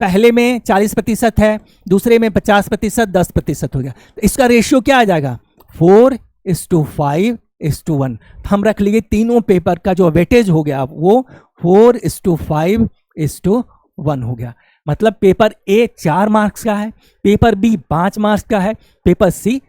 Speaker 1: पहले में 40% है, दूसरे में 50%, 10% हो गया, तो इसका रेशियो क्या आ जाएगा? 4:5:1। हम रख लिए तीनों पेपर का जो वेटेज हो गया वो 4:5:1 हो गया। मतलब पेपर ए 4 मार्क्स का है, पेपर बी 5 मार्क्स का है, पेपर सी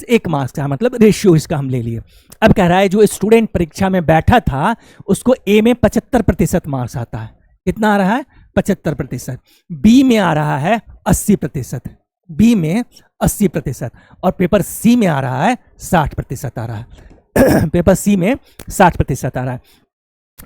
Speaker 1: 1 मार्क्स का है, मतलब रेशियो इसका हम ले लिए। अब कह रहा है जो स्टूडेंट परीक्षा में बैठा था उसको ए में 75% मार्क्स आता है। कितना आ रहा है? 75%। बी में आ रहा है 80%, बी में 80%, और पेपर सी में आ रहा है 60% आ रहा है पेपर सी में 60% आ रहा है।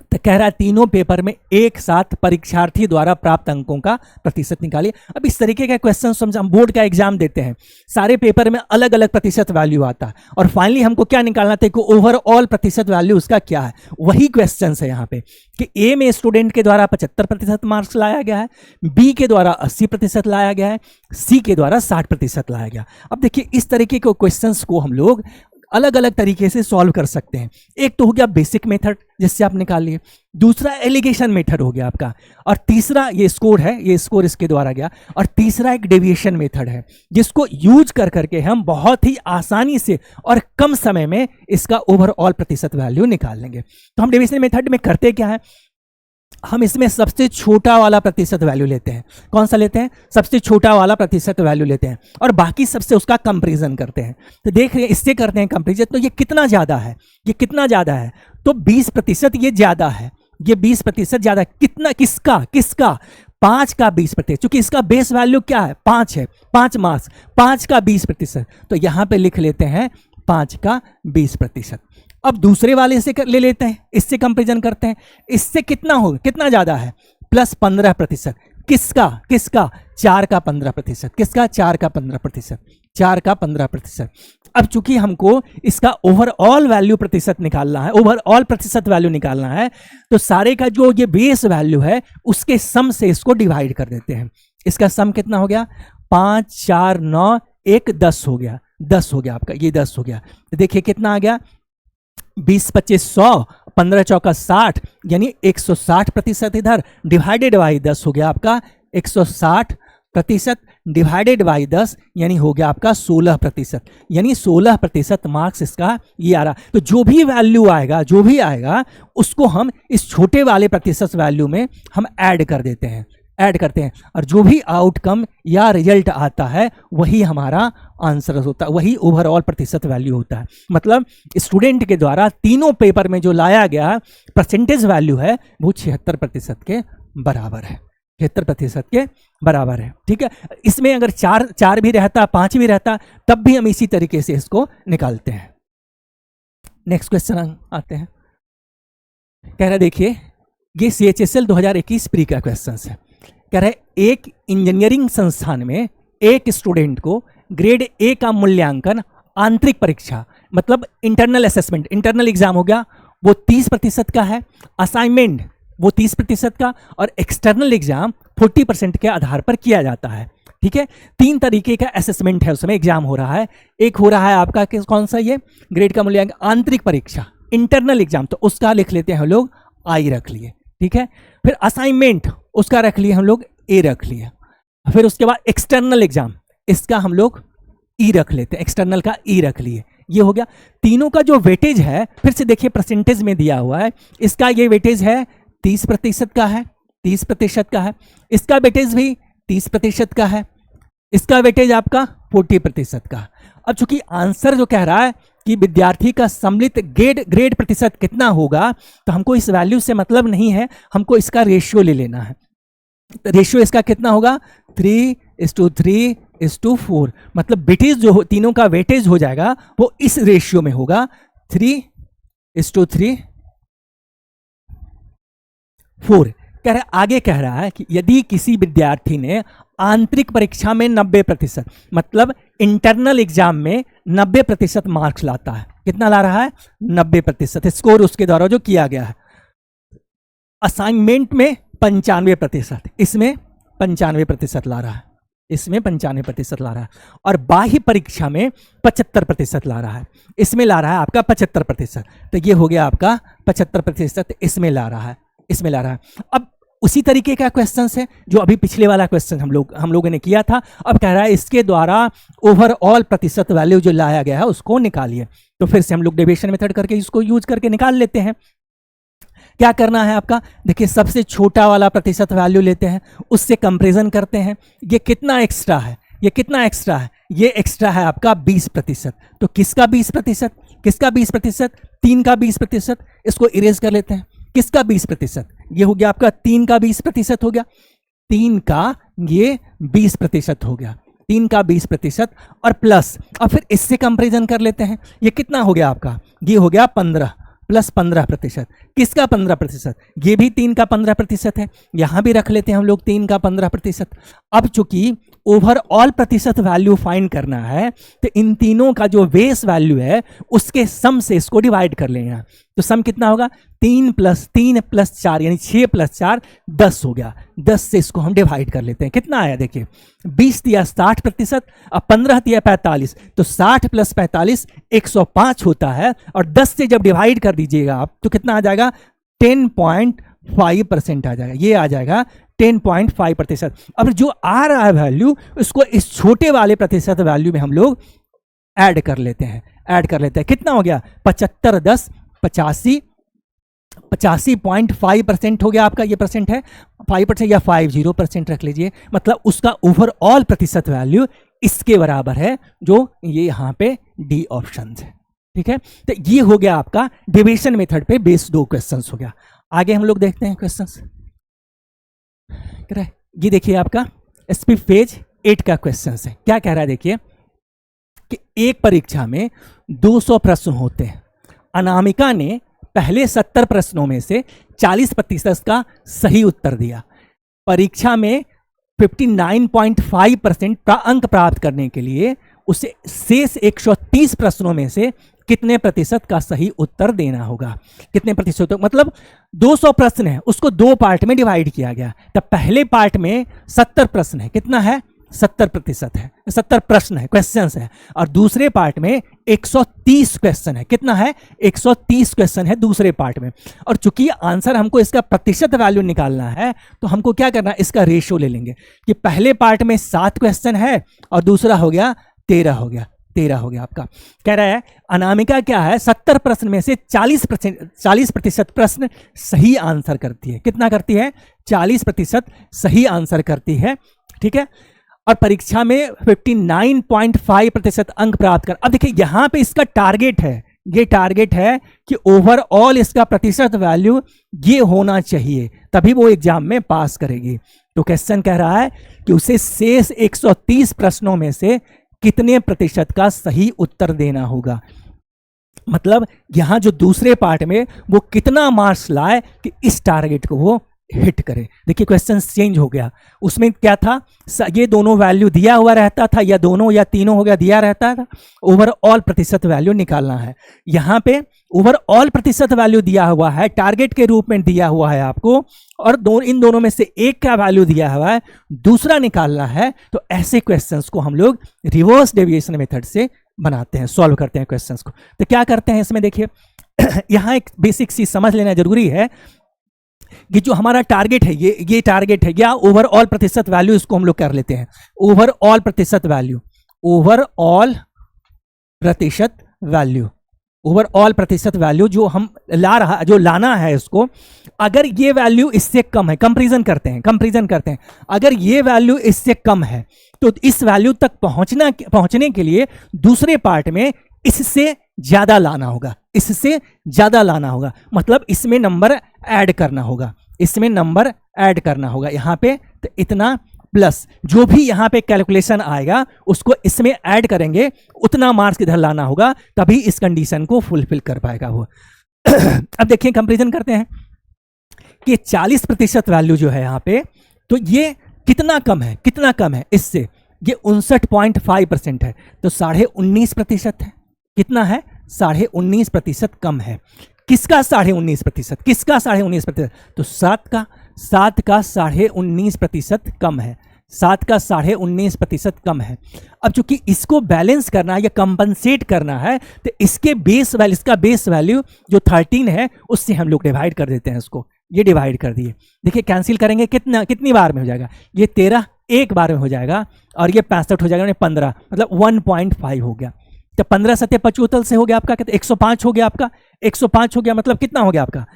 Speaker 1: तो कह रहा है तीनों पेपर में एक साथ परीक्षार्थी द्वारा प्राप्त अंकों का प्रतिशत निकालिए। अब इस तरीके का क्वेश्चन समझ, हम बोर्ड का एग्जाम देते हैं, सारे पेपर में अलग अलग प्रतिशत वैल्यू आता है, और फाइनली हमको क्या निकालना था कि ओवरऑल प्रतिशत वैल्यू उसका क्या है। वही क्वेश्चन है यहाँ पे कि ए में स्टूडेंट के द्वारा 75% मार्क्स लाया गया है, बी के द्वारा 80% लाया गया है, सी के द्वारा 60% लाया गया। अब देखिए इस तरीके के क्वेश्चन को हम लोग अलग अलग तरीके से सॉल्व कर सकते हैं। एक तो हो गया बेसिक मेथड जिससे आप निकालिए, दूसरा एलिगेशन मेथड हो गया आपका, और तीसरा ये स्कोर है, ये स्कोर इसके द्वारा गया, और तीसरा एक डेविएशन मेथड है जिसको यूज कर करके हम बहुत ही आसानी से और कम समय में इसका ओवरऑल प्रतिशत वैल्यू निकाल लेंगे। तो हम डेविएशन मेथड में करते क्या है, हम इसमें सबसे छोटा वाला प्रतिशत वैल्यू लेते हैं। कौन सा लेते हैं? सबसे छोटा वाला प्रतिशत वैल्यू लेते हैं, और बाकी सबसे उसका कंपैरिजन करते हैं। तो देख रहे हैं इससे करते हैं कंपैरिजन, तो ये कितना ज्यादा है, ये कितना ज्यादा है, तो 20% ये ज्यादा है, ये 20% ज्यादा। कितना? किसका? 5 का 20%, क्योंकि इसका बेस वैल्यू क्या है? 5 है, 5 मार्क्स, 5 का 20%, तो यहां पे लिख लेते हैं 5 का 20%। अब दूसरे वाले से ले लेते हैं, इससे कंपैरिजन करते हैं, इससे कितना हो, कितना ज्यादा है? +15%। किसका? 4 का 15%। किसका? 4 का 15%, 4 का 15%। अब चूंकि हमको इसका ओवरऑल वैल्यू प्रतिशत निकालना है, ओवरऑल प्रतिशत वैल्यू निकालना है, तो सारे का जो ये बेस वैल्यू है उसके सम से इसको डिवाइड कर देते हैं। इसका सम कितना हो गया? 5, 4, 9, 1, 10 हो गया, 10 हो गया आपका, ये 10 हो गया। तो देखिए कितना आ गया? 20, 25, 100, 15 चौका 60, यानी 160% इधर, डिवाइडेड बाई 10 हो गया आपका 160%, डिवाइडेड बाई 10 यानी हो गया आपका 16%, यानी 16% मार्क्स इसका ये आ रहा। तो जो भी वैल्यू आएगा, जो भी आएगा उसको हम इस छोटे वाले प्रतिशत वैल्यू में हम ऐड कर देते हैं, ऐड करते हैं, और जो भी आउटकम या रिजल्ट आता है वही हमारा आंसर होता है, वही ओवरऑल प्रतिशत वैल्यू होता है। मतलब स्टूडेंट के द्वारा तीनों पेपर में जो लाया गया परसेंटेज वैल्यू है वो 76% के बराबर है, 76% के बराबर है। ठीक है, इसमें अगर 4 भी रहता, 5 भी रहता, तब भी हम इसी तरीके से इसको निकालते हैं। नेक्स्ट क्वेश्चन आते हैं। कह रहे देखिए ये CHSL 2021 प्री का क्वेश्चन है। कह रहे एक इंजीनियरिंग संस्थान में एक स्टूडेंट को ग्रेड ए का मूल्यांकन आंतरिक परीक्षा, मतलब इंटरनल असेसमेंट, इंटरनल एग्जाम हो गया, वो 30% का है, असाइनमेंट वो 30% का, और एक्सटर्नल एग्जाम 40% के आधार पर किया जाता है। ठीक है, 3 तरीके का असेसमेंट है, उसमें एग्जाम हो रहा है। एक हो रहा है आपका कौन सा, ये ग्रेड का मूल्यांकन आंतरिक परीक्षा, इंटरनल एग्जाम, तो उसका लिख लेते हैं हम लोग आई रख लिए। ठीक है, फिर असाइनमेंट उसका रख लिए हम लोग ए रख लिए, फिर उसके बाद एक्सटर्नल एग्जाम इसका हम लोग ई रख लेते हैं, एक्सटर्नल का ई रख लिए। ये हो गया। तीनों का जो वेटेज है फिर से देखिए परसेंटेज में दिया हुआ है, इसका ये वेटेज है 30% का है, 30% का है, इसका वेटेज भी 30% का है, इसका वेटेज आपका 40% का। अब चूंकि आंसर जो कह रहा है कि विद्यार्थी का सम्मिलित ग्रेड प्रतिशत कितना होगा, तो हमको इस वैल्यू से मतलब नहीं है, हमको इसका रेशियो ले लेना है। रेशियो इसका कितना होगा? 3:3:4, मतलब वेटेज जो तीनों का वेटेज हो जाएगा वो इस रेशियो में होगा, 3:3:4। आगे कह रहा है कि यदि किसी विद्यार्थी ने आंतरिक परीक्षा में 90%, मतलब इंटरनल एग्जाम में 90% मार्क्स लाता है, कितना ला रहा है? 90% स्कोर उसके द्वारा जो किया गया है। असाइनमेंट में 95%, इसमें 95% ला रहा है, इसमें 95% ला रहा है, और बाह्य परीक्षा में 75% ला रहा है, इसमें ला रहा है आपका 75%। तो ये हो गया आपका 75% इसमें ला रहा है, इसमें ला रहा है। अब उसी तरीके का क्वेश्चन है जो अभी पिछले वाला क्वेश्चन हम लोगों ने किया था। अब कह रहा है इसके द्वारा ओवरऑल प्रतिशत वैल्यू जो लाया गया है उसको निकालिए। तो फिर से हम लोग डेविएशन मेथड करके इसको यूज करके निकाल लेते हैं। क्या करना है आपका, देखिए सबसे छोटा वाला प्रतिशत वैल्यू लेते हैं, उससे कंपेरिजन करते हैं। ये कितना एक्स्ट्रा है, ये कितना एक्स्ट्रा है, ये एक्स्ट्रा है आपका 20%। तो किसका 20%, किसका 20%, 3 का 20%। इसको इरेज कर लेते हैं। किसका 20%, ये हो गया आपका 3 का 20% हो गया, 3 का ये 20% हो गया, 3 का 20% और प्लस, अब फिर इससे कंपेरिजन कर लेते हैं। ये कितना हो गया आपका, ये हो गया 15 प्लस 15%। किसका 15%, ये भी 3 का 15% है, यहां भी रख लेते हैं हम लोग 3 का 15%। अब चूंकि ओवरऑल प्रतिशत वैल्यू फाइंड करना है तो इन तीनों का जो बेस वैल्यू है उसके सम से इसको डिवाइड कर लेंगे। तो सम कितना होगा, 3 + 4 यानी 6 + 4 10 हो गया। 10 से इसको हम डिवाइड कर लेते हैं। कितना आया देखिए, 20 दिया 60%, अब 15 दिया 45, तो 60 + 45 105 होता है, और 10 से जब डिवाइड कर दीजिएगा आप तो कितना आ जाएगा, 10.5% आ जाएगा। ये आ जाएगा 10.5%। अब जो आ रहा है वैल्यू उसको इस छोटे वाले प्रतिशत वैल्यू में हम लोग ऐड कर लेते हैं, ऐड कर लेते हैं। कितना हो गया, 75 10 85, 85.5% हो गया आपका। ये परसेंट है 5% या 50% रख लीजिए, मतलब उसका ओवरऑल प्रतिशत वैल्यू इसके बराबर है, जो ये यहाँ पे डी ऑप्शन है। ठीक है, तो ये हो गया आपका डिविजन मेथड पे बेस्ड 2 क्वेश्चंस हो गया। आगे हम लोग देखते हैं क्वेश्चंस। ये देखिए आपका एसपी पेज 8 का क्वेश्चन है। क्या कह रहा है देखिए कि एक परीक्षा में 200 प्रश्न होते हैं। अनामिका ने पहले 70 प्रश्नों में से 40% का सही उत्तर दिया। परीक्षा में 59.5% अंक प्राप्त करने के लिए उसे शेष 130 प्रश्नों में से कितने प्रतिशत का सही उत्तर देना होगा। कितने प्रतिशत, मतलब 200 प्रश्न है, उसको 2 पार्ट में डिवाइड किया गया। तब पहले पार्ट में 70 प्रश्न है, कितना है, 70% है, 70 प्रश्न है, क्वेश्चंस है, और दूसरे पार्ट में 130 क्वेश्चन है। कितना है, 130 क्वेश्चन है दूसरे पार्ट में। और चूंकि आंसर हमको इसका प्रतिशत वैल्यू निकालना है तो हमको क्या करना है, इसका रेशियो ले लेंगे कि पहले पार्ट में 7 क्वेश्चन है और दूसरा हो गया 13 हो गया, 13 हो गया आपका। कह रहा है अनामिका क्या है, 70 प्रश्न में से 40% प्रश्न सही आंसर करती है। कितना करती है, 40% सही आंसर करती है। ठीक है, और परीक्षा में 59.5% अंक प्राप्त कर। अब देखिए यहां पे इसका टारगेट है, ये टारगेट है कि ओवरऑल इसका प्रतिशत वैल्यू ये होना चाहिए, तभी वो एग्जाम में पास करेगी। तो क्वेश्चन कह रहा है कि उसे शेष 130 प्रश्नों में से कितने प्रतिशत का सही उत्तर देना होगा। मतलब यहां जो दूसरे पार्ट में वो कितना मार्क्स लाए कि इस टारगेट को वो हिट करे। देखिए क्वेश्चन चेंज हो गया, उसमें क्या था, ये दोनों वैल्यू दिया हुआ रहता था, या दोनों या तीनों हो गया दिया रहता था। ओवरऑल प्रतिशत वैल्यू निकालना है। यहाँ पे ओवरऑल प्रतिशत वैल्यू दिया हुआ है, टारगेट के रूप में दिया हुआ है आपको, और इन दोनों में से एक का वैल्यू दिया हुआ है, दूसरा निकालना है। तो ऐसे क्वेश्चंस को हम लोग रिवर्स डेविएशन मेथड से बनाते हैं, सॉल्व करते हैं क्वेश्चंस को। तो क्या करते हैं इसमें देखिए यहाँ एक बेसिक चीज समझ लेना जरूरी है कि जो हमारा टारगेट है, ये टारगेट है, या ओवरऑल प्रतिशत वैल्यू, इसको हम लोग कर लेते हैं ओवरऑल प्रतिशत वैल्यू, ओवरऑल प्रतिशत वैल्यू, ओवरऑल प्रतिशत वैल्यू जो हम जो लाना है इसको, अगर ये वैल्यू इससे कम है, कंपैरिजन करते हैं, अगर ये वैल्यू इससे कम है तो इस वैल्यू तक पहुंचने के लिए दूसरे पार्ट में इससे ज्यादा लाना होगा, इससे ज्यादा लाना होगा, मतलब इसमें नंबर ऐड करना होगा, इसमें नंबर ऐड करना होगा यहाँ पे। तो इतना प्लस जो भी यहाँ पे कैलकुलेशन आएगा उसको इसमें ऐड करेंगे, उतना मार्क्स इधर लाना होगा, तभी इस कंडीशन को फुलफिल कर पाएगा वो। अब देखिए कंपैरिजन करते हैं कि 40% वैल्यू जो है यहाँ पे, तो ये कितना कम है, कितना कम है इससे, ये 59.5% है, तो 19.5% है। कितना है, 19.5% कम है। किसका 19.5%, किसका 19.5%, तो 7 का, 7 का 19.5% कम है, 7 का 19.5% कम है। अब चूंकि इसको बैलेंस करना है या कंपनसेट करना है तो इसके बेस वैल्यू, इसका बेस वैल्यू जो 13 है उससे हम लोग डिवाइड कर देते हैं इसको, ये डिवाइड कर दिए। देखिए कैंसिल करेंगे कितनी बार में हो जाएगा, ये 13 एक बार में हो जाएगा और ये 65 हो जाएगा, 15 मतलब 1.5 हो गया। तो 15 सत्ते 75 से हो गया आपका कितना, 105 हो गया आपका, 105 हो गया मतलब कितना हो गया आपका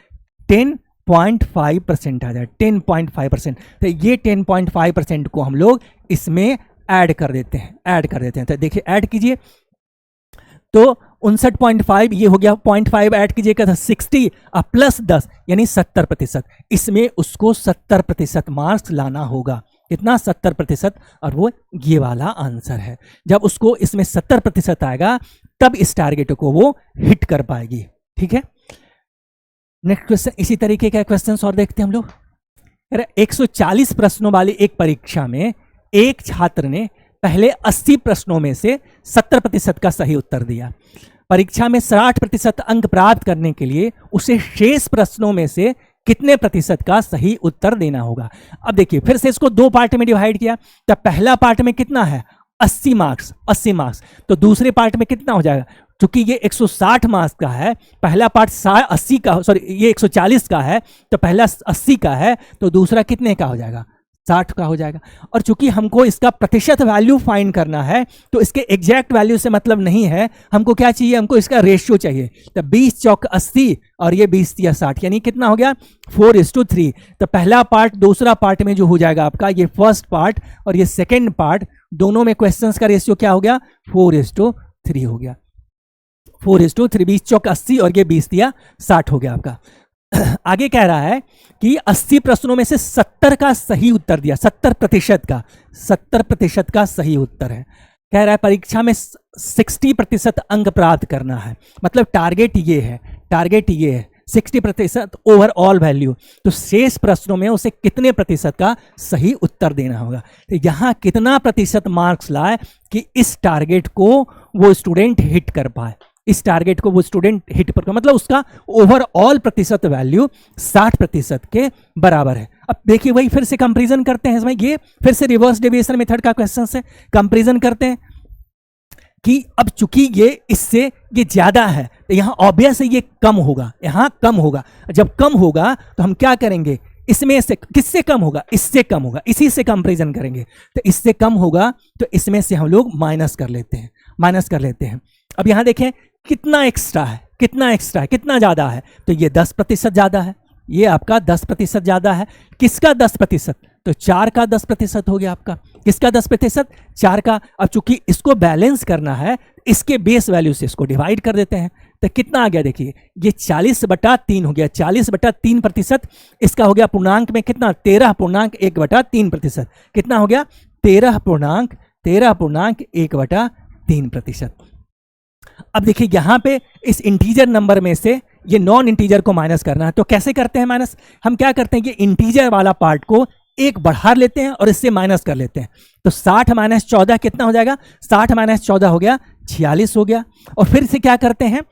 Speaker 1: 10.5% आ जाए, 10.5%। तो ये 10.5% को हम लोग इसमें ऐड कर देते हैं, तो देखिए ऐड कीजिए तो 59.5 ये हो गया, 0.5 ऐड कीजिएगा तो 60 प्लस 10 यानी 70%। इसमें उसको 70% मार्क्स लाना होगा, कितना 70%, और वो ये वाला आंसर है। जब उसको इसमें 70% आएगा तब इस टारगेट को वो हिट कर पाएगी। ठीक है, नेक्स्ट क्वेश्चन, इसी तरीके का क्वेश्चन और देखते हैं हम लोग। 140 प्रश्नों वाली एक परीक्षा में एक छात्र ने पहले 80 प्रश्नों में से 70% का सही उत्तर दिया। परीक्षा में 60% अंक प्राप्त करने के लिए उसे शेष प्रश्नों में से कितने प्रतिशत का सही उत्तर देना होगा। अब देखिए फिर से इसको दो पार्ट में डिवाइड किया, तो पहला पार्ट में कितना है 80 मार्क्स, तो दूसरे पार्ट में कितना हो जाएगा, क्योंकि ये 160 मार्क्स का है, पहला पार्ट 80 का, सॉरी ये 140 का है तो पहला 80 का है, तो दूसरा कितने का हो जाएगा 60 का हो जाएगा। और चूंकि हमको इसका प्रतिशत वैल्यू फाइंड करना है तो इसके एग्जैक्ट वैल्यू से मतलब नहीं है, हमको क्या चाहिए, हमको इसका रेशियो चाहिए। तो 20 चौक 80 और ये 20 या 60 यानी कितना हो गया 4:3। तो पहला पार्ट दूसरा पार्ट में जो हो जाएगा आपका, ये फर्स्ट पार्ट और ये सेकेंड पार्ट, दोनों में क्वेश्चंस का रेशियो क्या हो गया 4:3 हो गया, 4:3, 20 चौक 80 और ये 20 या 60 हो गया आपका। आगे कह रहा है कि 80 प्रश्नों में से 70 का सही उत्तर दिया, 70% का सही उत्तर है। कह रहा है परीक्षा में 60% अंक प्राप्त करना है, मतलब टारगेट ये है 60% ओवरऑल वैल्यू। तो शेष प्रश्नों में उसे कितने प्रतिशत का सही उत्तर देना होगा। तो यहां कितना प्रतिशत मार्क्स लाए कि इस टारगेट को वो स्टूडेंट हिट कर पाए, इस टारगेट को वो स्टूडेंट हिट पर, मतलब उसका ओवरऑल प्रतिशत वैल्यू 60% के बराबर है। अब देखिए वही फिर से कंपैरिजन करते हैं इसमें, ये फिर से रिवर्स डेविएशन मेथड का क्वेश्चन से कंपैरिजन करते हैं कि अब चूंकि ये इससे ये ज्यादा है तो यहां ऑब्वियस है ये कम होगा, यहां कम होगा। जब कम होगा तो हम क्या करेंगे, इसमें से किससे कम होगा, इससे कम होगा, इसी से कंपैरिजन करेंगे। तो इससे कम होगा तो इसमें से हम लोग माइनस कर लेते हैं। अब यहां देखें कितना एक्स्ट्रा है, कितना ज्यादा है, तो ये 10% ज्यादा है, ये आपका 10% ज्यादा है। किसका 10%, तो 4 का 10% हो गया आपका। किसका 10%, 4 का। अब चूंकि इसको बैलेंस करना है इसके बेस वैल्यू से इसको डिवाइड कर देते हैं, तो कितना आ गया देखिए, ये 40/3 हो गया, 40/3%। इसका हो गया पूर्णांक में कितना 13.1/3%, कितना हो गया 13.1/3%। अब देखिए यहां पे इस इंटीजर नंबर में से ये नॉन इंटीजर को माइनस करना है, तो कैसे करते हैं माइनस, हम क्या करते हैं, ये इंटीजर वाला पार्ट को एक बढ़ा लेते हैं और इससे माइनस कर लेते हैं। तो 60 - 14 कितना हो जाएगा, 60 - 14 हो गया 46 हो गया। और फिर से क्या करते हैं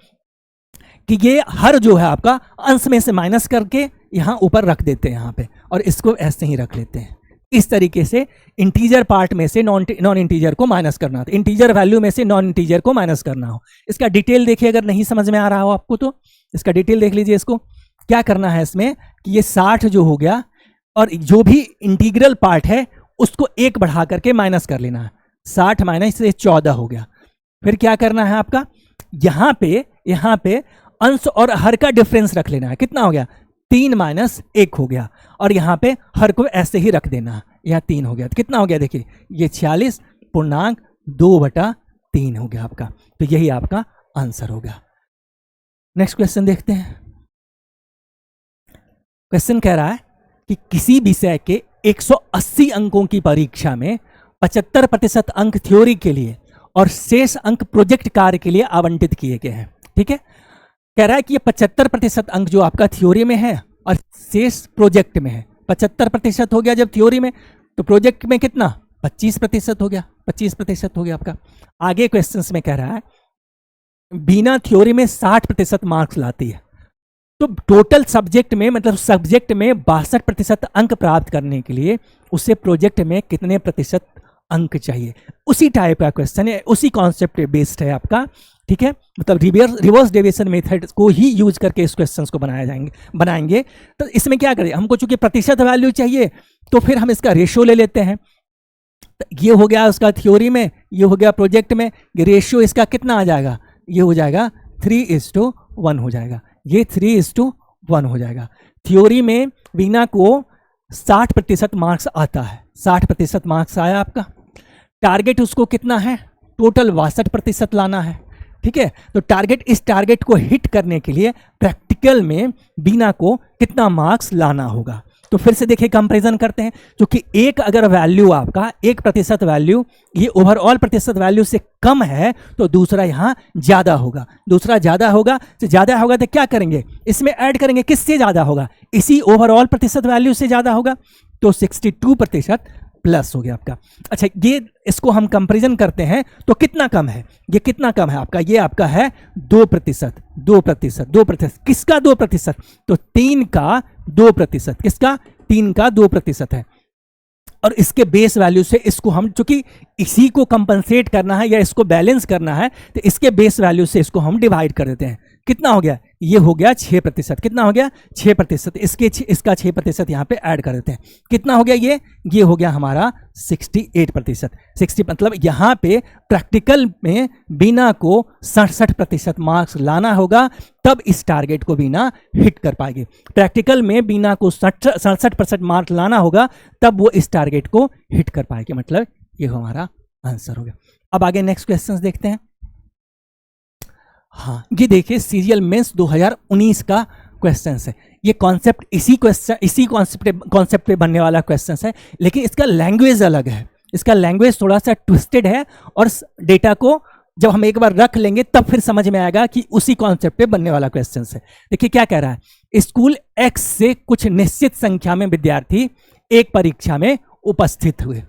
Speaker 1: कि ये हर जो है आपका अंश में से माइनस करके यहां ऊपर रख देते हैं यहां पे, और इसको ऐसे ही रख लेते हैं। इस तरीके से इंटीजर पार्ट में से नॉन इंटीजर को माइनस करना हो, इंटीजर वैल्यू में से नॉन इंटीजर को माइनस करना हो। इसका डिटेल देखिए, अगर नहीं समझ में आ रहा हो आपको तो इसका डिटेल देख लीजिए। इसको क्या करना है इसमें कि ये 60 जो हो गया और जो भी इंटीग्रल पार्ट है उसको एक बढ़ा करके माइनस कर लेना है, 60 - 14 हो गया। फिर क्या करना है आपका, यहां पे अंश और हर का डिफरेंस रख लेना है, कितना हो गया 3 - 1 हो गया। और यहां पे हर को ऐसे ही रख देना है, यहां 3 हो गया, तो कितना हो गया देखिए, ये 46.2/3 हो गया आपका। तो यही आपका आंसर होगा। नेक्स्ट क्वेश्चन देखते हैं। क्वेश्चन कह रहा है कि किसी विषय के 180 अंकों की परीक्षा में 75% अंक थ्योरी के लिए और शेष अंक प्रोजेक्ट कार्य के लिए आवंटित किए गए हैं। ठीक है, कह रहा है कि ये 75% अंक जो आपका थ्योरी में है और शेष प्रोजेक्ट में है। 75% हो गया जब थ्योरी में, तो प्रोजेक्ट में कितना 25% हो गया, 25% हो गया आपका। आगे क्वेश्चंस में कह रहा है बिना थ्योरी में 60% मार्क्स लाती है, तो टोटल सब्जेक्ट में मतलब सब्जेक्ट में 62% अंक प्राप्त करने के लिए उसे प्रोजेक्ट में कितने प्रतिशत अंक चाहिए, उसी टाइप का क्वेश्चन है, उसी कॉन्सेप्ट पे बेस्ड है आपका, ठीक है। मतलब रिवर्स डेविएशन मेथड को ही यूज करके इस क्वेश्चन को बनाएंगे। तो इसमें क्या करें, हमको चूंकि प्रतिशत वैल्यू चाहिए तो फिर हम इसका रेशियो ले लेते हैं। तो ये हो गया उसका थ्योरी में, ये हो गया प्रोजेक्ट में। रेशियो इसका कितना आ जाएगा, ये हो जाएगा 3:1 हो जाएगा, ये 3:1 हो जाएगा। थ्योरी में वीना को 60% मार्क्स आता है, 60% मार्क्स आया आपका। टारगेट उसको कितना है, टोटल 62% लाना है, ठीक है। तो टारगेट, इस टारगेट को हिट करने के लिए प्रैक्टिकल में बीना को कितना मार्क्स लाना होगा। तो फिर से देखिए कंपैरिजन करते हैं, क्योंकि एक अगर वैल्यू आपका 1% वैल्यू ये ओवरऑल प्रतिशत वैल्यू से कम है तो दूसरा यहाँ ज्यादा होगा, दूसरा ज्यादा होगा। तो ज्यादा होगा तो क्या करेंगे, इसमें ऐड करेंगे, किससे ज्यादा होगा, इसी ओवरऑल प्रतिशत वैल्यू से ज्यादा होगा। तो 62% प्लस हो गया आपका। अच्छा, ये इसको हम कंपैरिजन करते हैं तो कितना कम है, ये कितना कम है आपका, ये आपका है 2%, 2%, 2%। किसका 2%, तो 3 का 2%, किसका 3 का 2% है। और इसके बेस वैल्यू से इसको हम, चूंकि इसी को कंपनसेट करना है या इसको बैलेंस करना है, तो इसके बेस वैल्यू से इसको हम डिवाइड कर देते हैं। कितना हो गया, ये हो गया 6%, कितना हो गया 6%, इसका 6% यहाँ पे ऐड कर देते हैं। कितना हो गया ये हो गया हमारा 68%। 60 मतलब यहाँ पे प्रैक्टिकल में बीना को 67% मार्क्स लाना होगा, तब इस टारगेट को बीना हिट कर पाएगी। प्रैक्टिकल में बीना को 67% मार्क्स लाना होगा, तब वो इस टारगेट को हिट कर पाएगी। मतलब ये हमारा आंसर हो गया। अब आगे नेक्स्ट क्वेश्चन देखते हैं। हाँ, ये देखिए सीरियल मेंस 2019 का क्वेश्चन है। ये कॉन्सेप्ट इसी कॉन्सेप्ट पे बनने वाला क्वेश्चन है, लेकिन इसका लैंग्वेज अलग है, इसका लैंग्वेज थोड़ा सा ट्विस्टेड है। और डेटा को जब हम एक बार रख लेंगे तब फिर समझ में आएगा कि उसी कॉन्सेप्ट पे बनने वाला क्वेश्चन है। देखिए क्या कह रहा है, स्कूल एक्स से कुछ निश्चित संख्या में विद्यार्थी एक परीक्षा में उपस्थित हुए,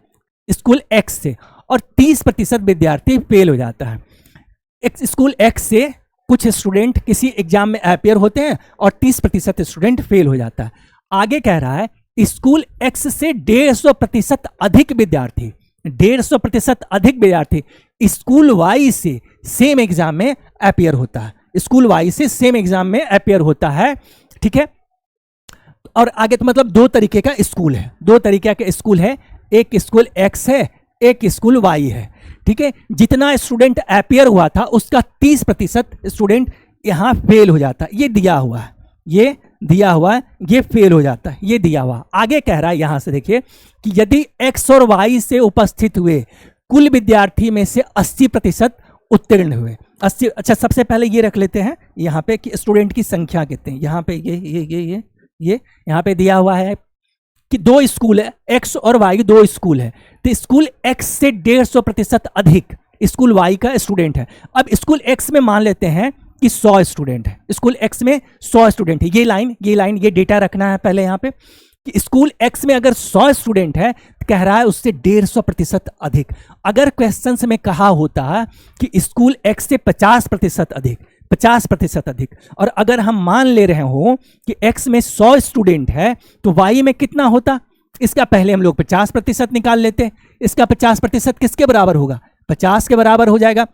Speaker 1: स्कूल एक्स से, और 30% विद्यार्थी फेल हो जाता है। स्कूल एक्स से कुछ स्टूडेंट किसी एग्जाम में अपियर होते हैं और 30% स्टूडेंट फेल हो जाता है। आगे कह रहा है स्कूल एक्स से 150% अधिक विद्यार्थी, 150% अधिक विद्यार्थी स्कूल वाई से सेम एग्जाम में अपियर होता है, स्कूल वाई से सेम एग्जाम में अपियर होता है, ठीक है। और आगे तो मतलब दो तरीके का स्कूल है, दो तरीके का स्कूल है, एक स्कूल एक्स है, एक स्कूल वाई है, ठीक है। जितना स्टूडेंट अपियर हुआ था उसका 30% स्टूडेंट यहाँ फेल हो जाता है, ये दिया हुआ है, ये दिया हुआ है, ये फेल हो जाता है, ये दिया हुआ। आगे कह रहा है यहां से देखिए कि यदि एक्स और वाई से उपस्थित हुए कुल विद्यार्थी में से 80% उत्तीर्ण हुए, 80। अच्छा, सबसे पहले ये रख लेते हैं यहाँ पे कि स्टूडेंट की संख्या कितनी, यहाँ पे ये यहाँ पे दिया हुआ है कि दो स्कूल है, एक्स और वाई दो स्कूल है। तो स्कूल एक्स से 150% अधिक स्कूल वाई का स्टूडेंट है। अब स्कूल एक्स में मान लेते हैं कि 100 स्टूडेंट है, स्कूल एक्स में 100 स्टूडेंट है। ये लाइन ये डेटा रखना है पहले यहाँ पे कि स्कूल एक्स में अगर 100 स्टूडेंट है तो कह रहा है उससे 150% अधिक। अगर क्वेश्चन में कहा होता कि स्कूल एक्स से 50% अधिक, 50% अधिक, और अगर हम मान ले रहे हो कि x में 100 स्टूडेंट है तो y में कितना होता, इसका पहले हम लोग 50% निकाल लेते। इसका 50% किसके बराबर होगा, 50 के बराबर हो जाएगा।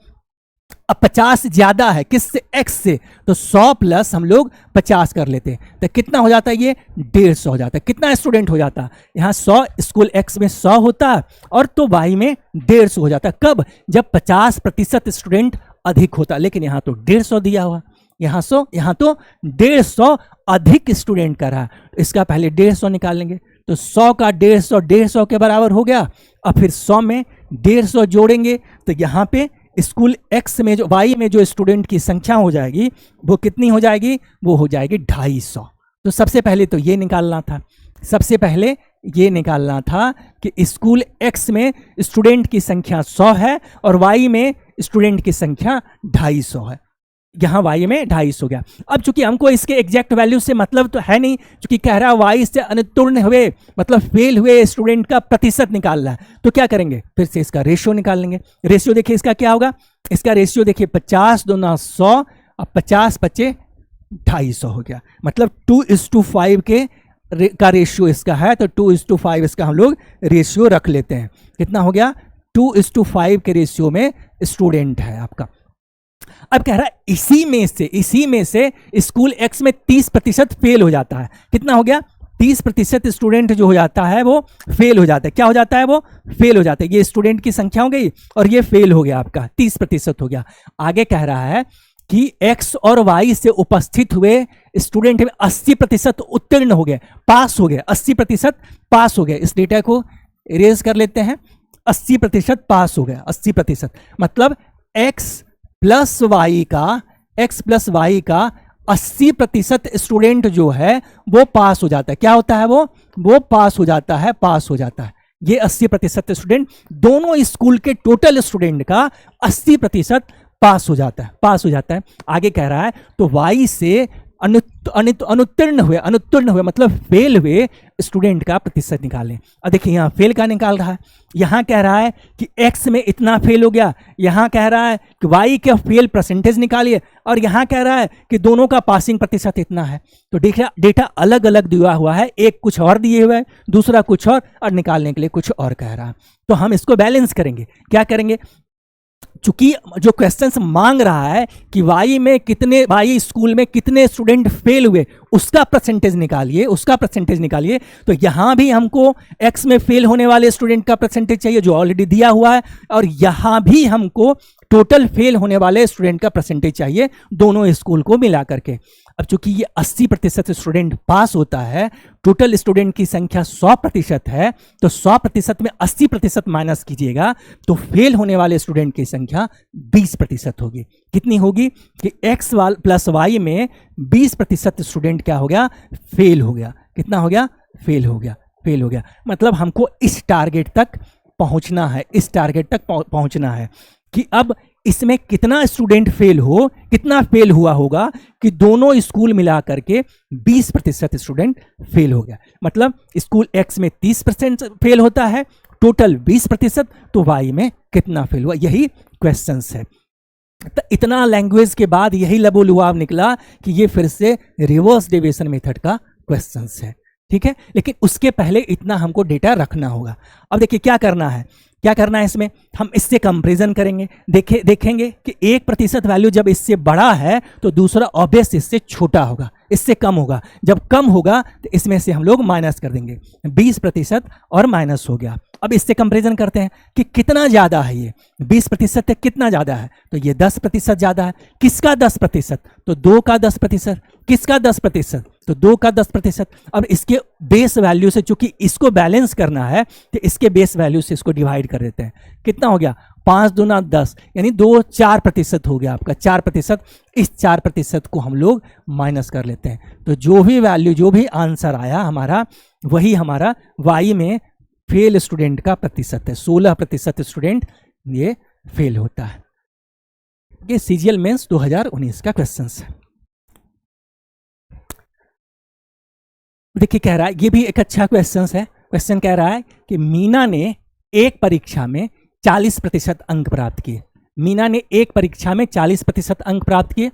Speaker 1: अब 50 ज्यादा है किससे, x से, तो 100 प्लस हम लोग 50 कर लेते हैं तो कितना हो जाता है, ये 150 हो जाता है। कितना स्टूडेंट हो जाता है यहाँ, 100 स्कूल x में 100 होता है और तो y में 150 हो जाता है। कब, जब 50% स्टूडेंट अधिक होता। लेकिन यहाँ तो 150 दिया हुआ, यहाँ तो 150 अधिक स्टूडेंट का रहा, इसका पहले 150 निकाल लेंगे तो 100 का 150 के बराबर हो गया। अब फिर 100 में 150 जोड़ेंगे तो यहाँ पे स्कूल एक्स में जो वाई में जो स्टूडेंट की संख्या हो जाएगी वो कितनी हो जाएगी, वो हो जाएगी 250। तो सबसे पहले तो ये निकालना था, सबसे पहले ये निकालना था कि स्कूल एक्स में स्टूडेंट की संख्या 100 है और वाई में स्टूडेंट की संख्या 250 है। यहाँ वाई में 250 हो गया। अब चूंकि हमको इसके एग्जैक्ट वैल्यू से मतलब तो है नहीं, चूंकि कह रहा है वाई से अनुत्तीर्ण हुए मतलब फेल हुए स्टूडेंट का प्रतिशत निकालना है, तो क्या करेंगे, फिर से इसका रेशियो निकाल लेंगे। रेशियो देखिए इसका क्या होगा, इसका रेशियो देखिए 50 दूना 100, अब 50 बचे 250 हो गया। मतलब 2:5 का रेशियो इसका है, तो 2:5 इसका हम लोग रेशियो रख लेते हैं। कितना हो गया? 2:5 के रेशियो में स्टूडेंट है आपका। अब कह रहा है इसी में से स्कूल एक्स में 30% फेल हो जाता है। कितना हो गया? 30% स्टूडेंट जो हो जाता है वो फेल हो जाता है। क्या हो जाता है? वो फेल हो जाता है। ये स्टूडेंट की संख्या हो गई और ये फेल हो गया आपका, 30% हो गया। आगे कह रहा है कि एक्स और वाई से उपस्थित हुए स्टूडेंट में 80% उत्तीर्ण हो गए, पास हो गए, 80% पास हो गए। इस डेटा को इरेज कर लेते हैं। 80% पास हो गया, 80%। मतलब x प्लस वाई का 80% स्टूडेंट जो है वो पास हो जाता है। क्या होता है? वो पास हो जाता है, पास हो जाता है। ये 80% स्टूडेंट, दोनों स्कूल के टोटल स्टूडेंट का 80% पास हो जाता है। आगे कह रहा है तो वाई से अनुत्तीर्ण हुए मतलब फेल हुए स्टूडेंट का प्रतिशत निकालें। और देखिए यहाँ फेल का निकाल रहा है। यहाँ कह रहा है कि x में इतना फेल हो गया, यहाँ कह रहा है कि y के फेल परसेंटेज निकालिए, और यहाँ कह रहा है कि दोनों का पासिंग प्रतिशत इतना है। तो डेटा अलग अलग दिया हुआ है, एक कुछ और दिए हुए है, दूसरा कुछ और निकालने के लिए कुछ और कह रहा है। तो हम इसको बैलेंस करेंगे। क्या करेंगे? चूंकि जो क्वेश्चंस मांग रहा है कि वाई स्कूल में कितने स्टूडेंट फेल हुए, उसका परसेंटेज निकालिए। तो यहां भी हमको एक्स में फेल होने वाले स्टूडेंट का परसेंटेज चाहिए जो ऑलरेडी दिया हुआ है, और यहां भी हमको टोटल फेल होने वाले स्टूडेंट का परसेंटेज चाहिए, दोनों स्कूल को मिला करके। अब चूंकि ये 80% स्टूडेंट पास होता है, टोटल स्टूडेंट की संख्या 100% है, तो 100% में 80% माइनस कीजिएगा तो फेल होने वाले स्टूडेंट की संख्या 20% होगी। कितनी होगी? कि x प्लस वाई में 20% स्टूडेंट क्या हो गया? फेल हो गया। कितना हो गया? फेल हो गया। मतलब हमको इस टारगेट तक पहुंचना है कि अब इसमें कितना स्टूडेंट कितना फेल हुआ होगा कि दोनों स्कूल मिला करके 20% स्टूडेंट फेल हो गया। मतलब स्कूल एक्स में 30% फेल होता है, टोटल 20%, तो वाई में कितना फेल हुआ? यही क्वेश्चन है। तो इतना लैंग्वेज के बाद यही लबोलुआब निकला कि ये फिर से रिवर्स डेविएशन मेथड का क्वेश्चन है। ठीक है, लेकिन उसके पहले इतना हमको डेटा रखना होगा। अब देखिए क्या करना है इसमें, हम इससे कंपैरिजन करेंगे, देखेंगे कि 1% वैल्यू जब इससे बड़ा है तो दूसरा ऑब्वियस इससे छोटा होगा, इससे कम होगा। जब कम होगा तो इसमें से हम लोग माइनस कर देंगे, 20% और माइनस हो गया। अब इससे कंपैरिजन करते हैं कि कितना ज़्यादा है ये, 20% कितना ज़्यादा है, तो ये 10% ज़्यादा है। किसका 10%? तो 2 का 10%। किसका 10%? तो 2 का 10%। अब इसके बेस वैल्यू से, चूंकि इसको बैलेंस करना है तो इसके बेस वैल्यू से इसको डिवाइड कर देते हैं। कितना हो गया? 5 दूना 10, यानी 4% हो गया आपका 4%। इस 4% को हम लोग माइनस कर लेते हैं, तो जो भी आंसर आया हमारा, वही हमारा वाई में फेल स्टूडेंट का प्रतिशत है। 16% स्टूडेंट ये फेल होता है। ये सीजीएल मेंस 2019 का क्वेश्चन है। देखिए कह रहा है, ये भी एक अच्छा क्वेश्चन है। क्वेश्चन कह रहा है कि मीना ने एक परीक्षा में 40% अंक प्राप्त किए। मीना ने एक परीक्षा में 40% अंक प्राप्त किए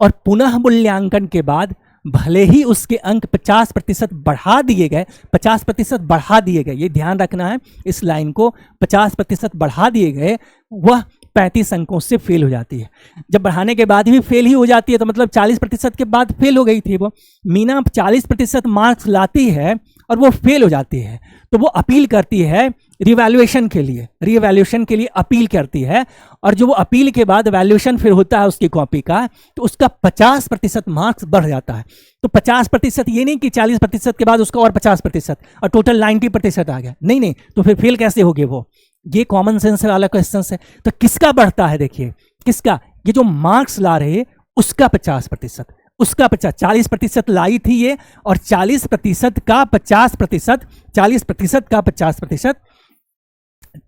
Speaker 1: और पुनः मूल्यांकन के बाद भले ही उसके अंक 50% बढ़ा दिए गए, 50% बढ़ा दिए गए, ये ध्यान रखना है इस लाइन को, 50% बढ़ा दिए गए, वह 35 अंकों से फेल हो जाती है। जब बढ़ाने के बाद भी फेल ही हो जाती है तो मतलब 40% के बाद फेल हो गई थी वो। मीना 40% मार्क्स लाती है और वो फेल हो जाती है, तो वो अपील करती है रिवैल्यूएशन के लिए अपील करती है, और जो वो अपील के बाद वैल्यूएशन फिर होता है उसकी कॉपी का, तो उसका 50% मार्क्स बढ़ जाता है। तो 50% ये नहीं कि 40% के बाद उसका और 50% और टोटल 90% आ गया, नहीं, तो फिर फेल कैसे होगी वो? ये कॉमन सेंस वाला क्वेश्चन है। तो किसका बढ़ता है? देखिए किसका, ये जो मार्क्स ला रहे उसका 50%, उसका 40% लाई थी ये, और 40% का 50%, 40% का 50%,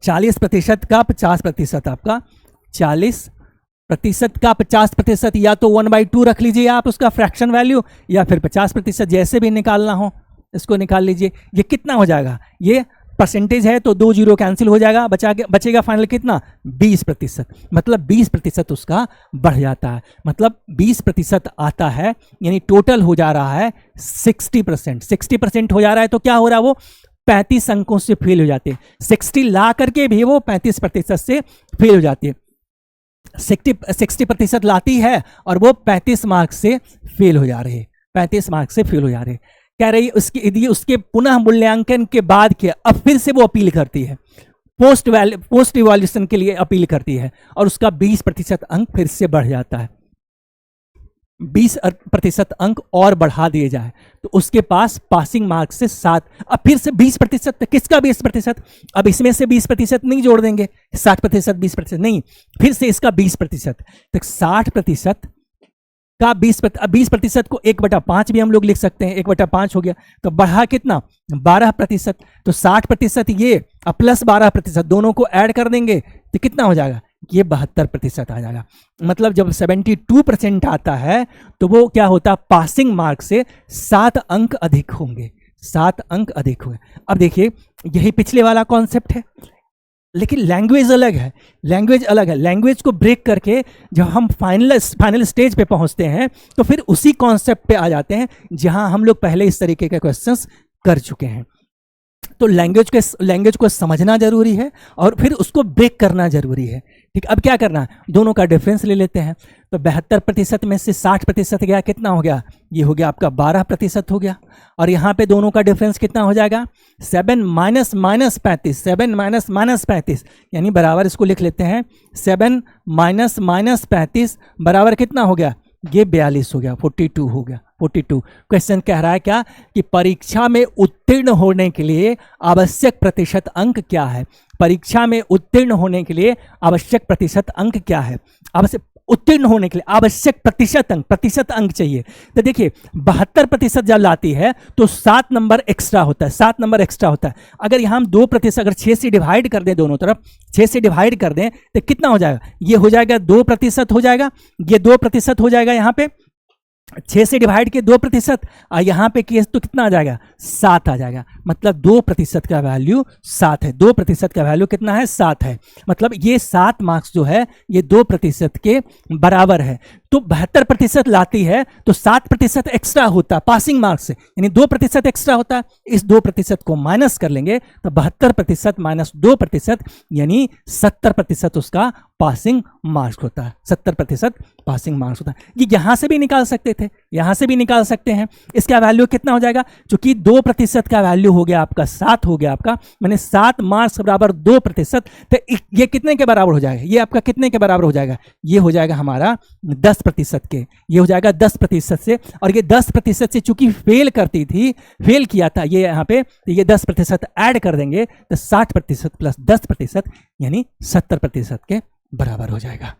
Speaker 1: 40% का 50% आपका 40% का 50%, या तो 1/2 रख लीजिए आप उसका फ्रैक्शन वैल्यू, या फिर 50%, जैसे भी निकालना हो इसको निकाल लीजिए। ये कितना हो जाएगा? ये परसेंटेज है तो 2 जीरो कैंसिल हो जाएगा, बचेगा फाइनल कितना 20%। मतलब 20% उसका बढ़ जाता है, मतलब 20% आता है, यानी टोटल हो जा रहा है 60%। 60% हो जा रहा है तो क्या हो रहा है, वो 35 अंकों से फेल हो जाते हैं। 60 ला करके भी वो 35% से फेल हो जाती है। 60% लाती है और वो 35 मार्क्स से फेल हो जा रही है, 35 मार्क्स से फेल हो जा रही है। कह रही उसकी यदि उसके पुनः मूल्यांकन के बाद के अब फिर से वो अपील करती है, पोस्ट इवैल्यूएशन के लिए अपील करती है और उसका 20% अंक फिर से बढ़ जाता है, 20% अंक और बढ़ा दिए जाए तो उसके पास पासिंग मार्क्स से 7, अब फिर से 20%, किसका 20%, अब इसमें से 20% नहीं जोड़ देंगे, 60% 20% नहीं, फिर से इसका 20%, तो 60% का 20% को 1/5 भी हम लोग लिख सकते हैं, 1/5 हो गया तो बढ़ा कितना 12%, तो 60% ये अब प्लस 12% दोनों को ऐड कर देंगे तो कितना हो जाएगा, ये 72% आ जाएगा। मतलब जब 72% आता है तो वो क्या होता है, पासिंग मार्क से 7 अंक अधिक होंगे, 7 अंक अधिक होंगे। अब देखिए यही पिछले वाला कॉन्सेप्ट है, लेकिन लैंग्वेज अलग है, लैंग्वेज अलग है। लैंग्वेज को ब्रेक करके जब हम फाइनल स्टेज पे पहुंचते हैं तो फिर उसी कॉन्सेप्ट पे आ जाते हैं जहां हम लोग पहले इस तरीके के क्वेश्चंस कर चुके हैं। तो लैंग्वेज को समझना जरूरी है और फिर उसको ब्रेक करना जरूरी है। ठीक, अब क्या करना है, दोनों का डिफरेंस ले लेते हैं। तो 72% में से 60% गया, कितना हो गया, ये हो गया आपका 12% हो गया। और यहाँ पे दोनों का डिफरेंस कितना हो जाएगा, 7 माइनस -35, 7 माइनस -35 यानी बराबर, इसको लिख लेते हैं 7 माइनस -35 बराबर कितना हो गया, ये 42 हो गया, 42 हो गया, 42। क्वेश्चन कह रहा है क्या कि परीक्षा में उत्तीर्ण होने के लिए आवश्यक प्रतिशत अंक क्या है, परीक्षा में उत्तीर्ण होने के लिए आवश्यक प्रतिशत अंक क्या है, आवश्यक उत्तीर्ण होने के लिए आवश्यक प्रतिशत अंक चाहिए। तो देखिए 72% जब लाती है तो 7 नंबर एक्स्ट्रा होता है, 7 नंबर एक्स्ट्रा होता है। अगर यहाँ हम 2%, अगर 6 से डिवाइड कर दें, दोनों तरफ 6 से डिवाइड कर दें तो कितना हो जाएगा, ये हो जाएगा 2% हो जाएगा, ये 2% हो जाएगा, यहाँ पे 6 से डिवाइड के 2% और यहाँ पे केस तो कितना आ जाएगा, 7 आ जाएगा। मतलब 2% का वैल्यू 7 है, 2% का वैल्यू कितना है, 7 है। मतलब ये 7 मार्क्स जो है ये 2% के बराबर है। तो 72% लाती है तो 7% एक्स्ट्रा होता है पासिंग मार्क्स से, यानी 2% एक्स्ट्रा होता है। इस 2% को माइनस कर लेंगे तो 72% माइनस 2% यानी 70% उसका पासिंग मार्क्स होता है, 70% पासिंग मार्क्स होता है। ये यहां से भी निकाल सकते थे, यहां से भी निकाल सकते हैं। इसका वैल्यू कितना हो जाएगा, चूंकि 2% का वैल्यू हो गया आपका 7 हो गया आपका, मैंने 7 मार्क्स बराबर 2%, तो ये कितने के बराबर हो जाएगा, ये आपका कितने के बराबर हो जाएगा, ये हो जाएगा हमारा 10% के, ये हो जाएगा 10% से। और ये 10% से चूंकि फेल करती थी, फेल किया था ये यहाँ पे, तो ये 10% ऐड कर देंगे तो 60% प्लस 10% यानी 70% के बराबर हो जाएगा।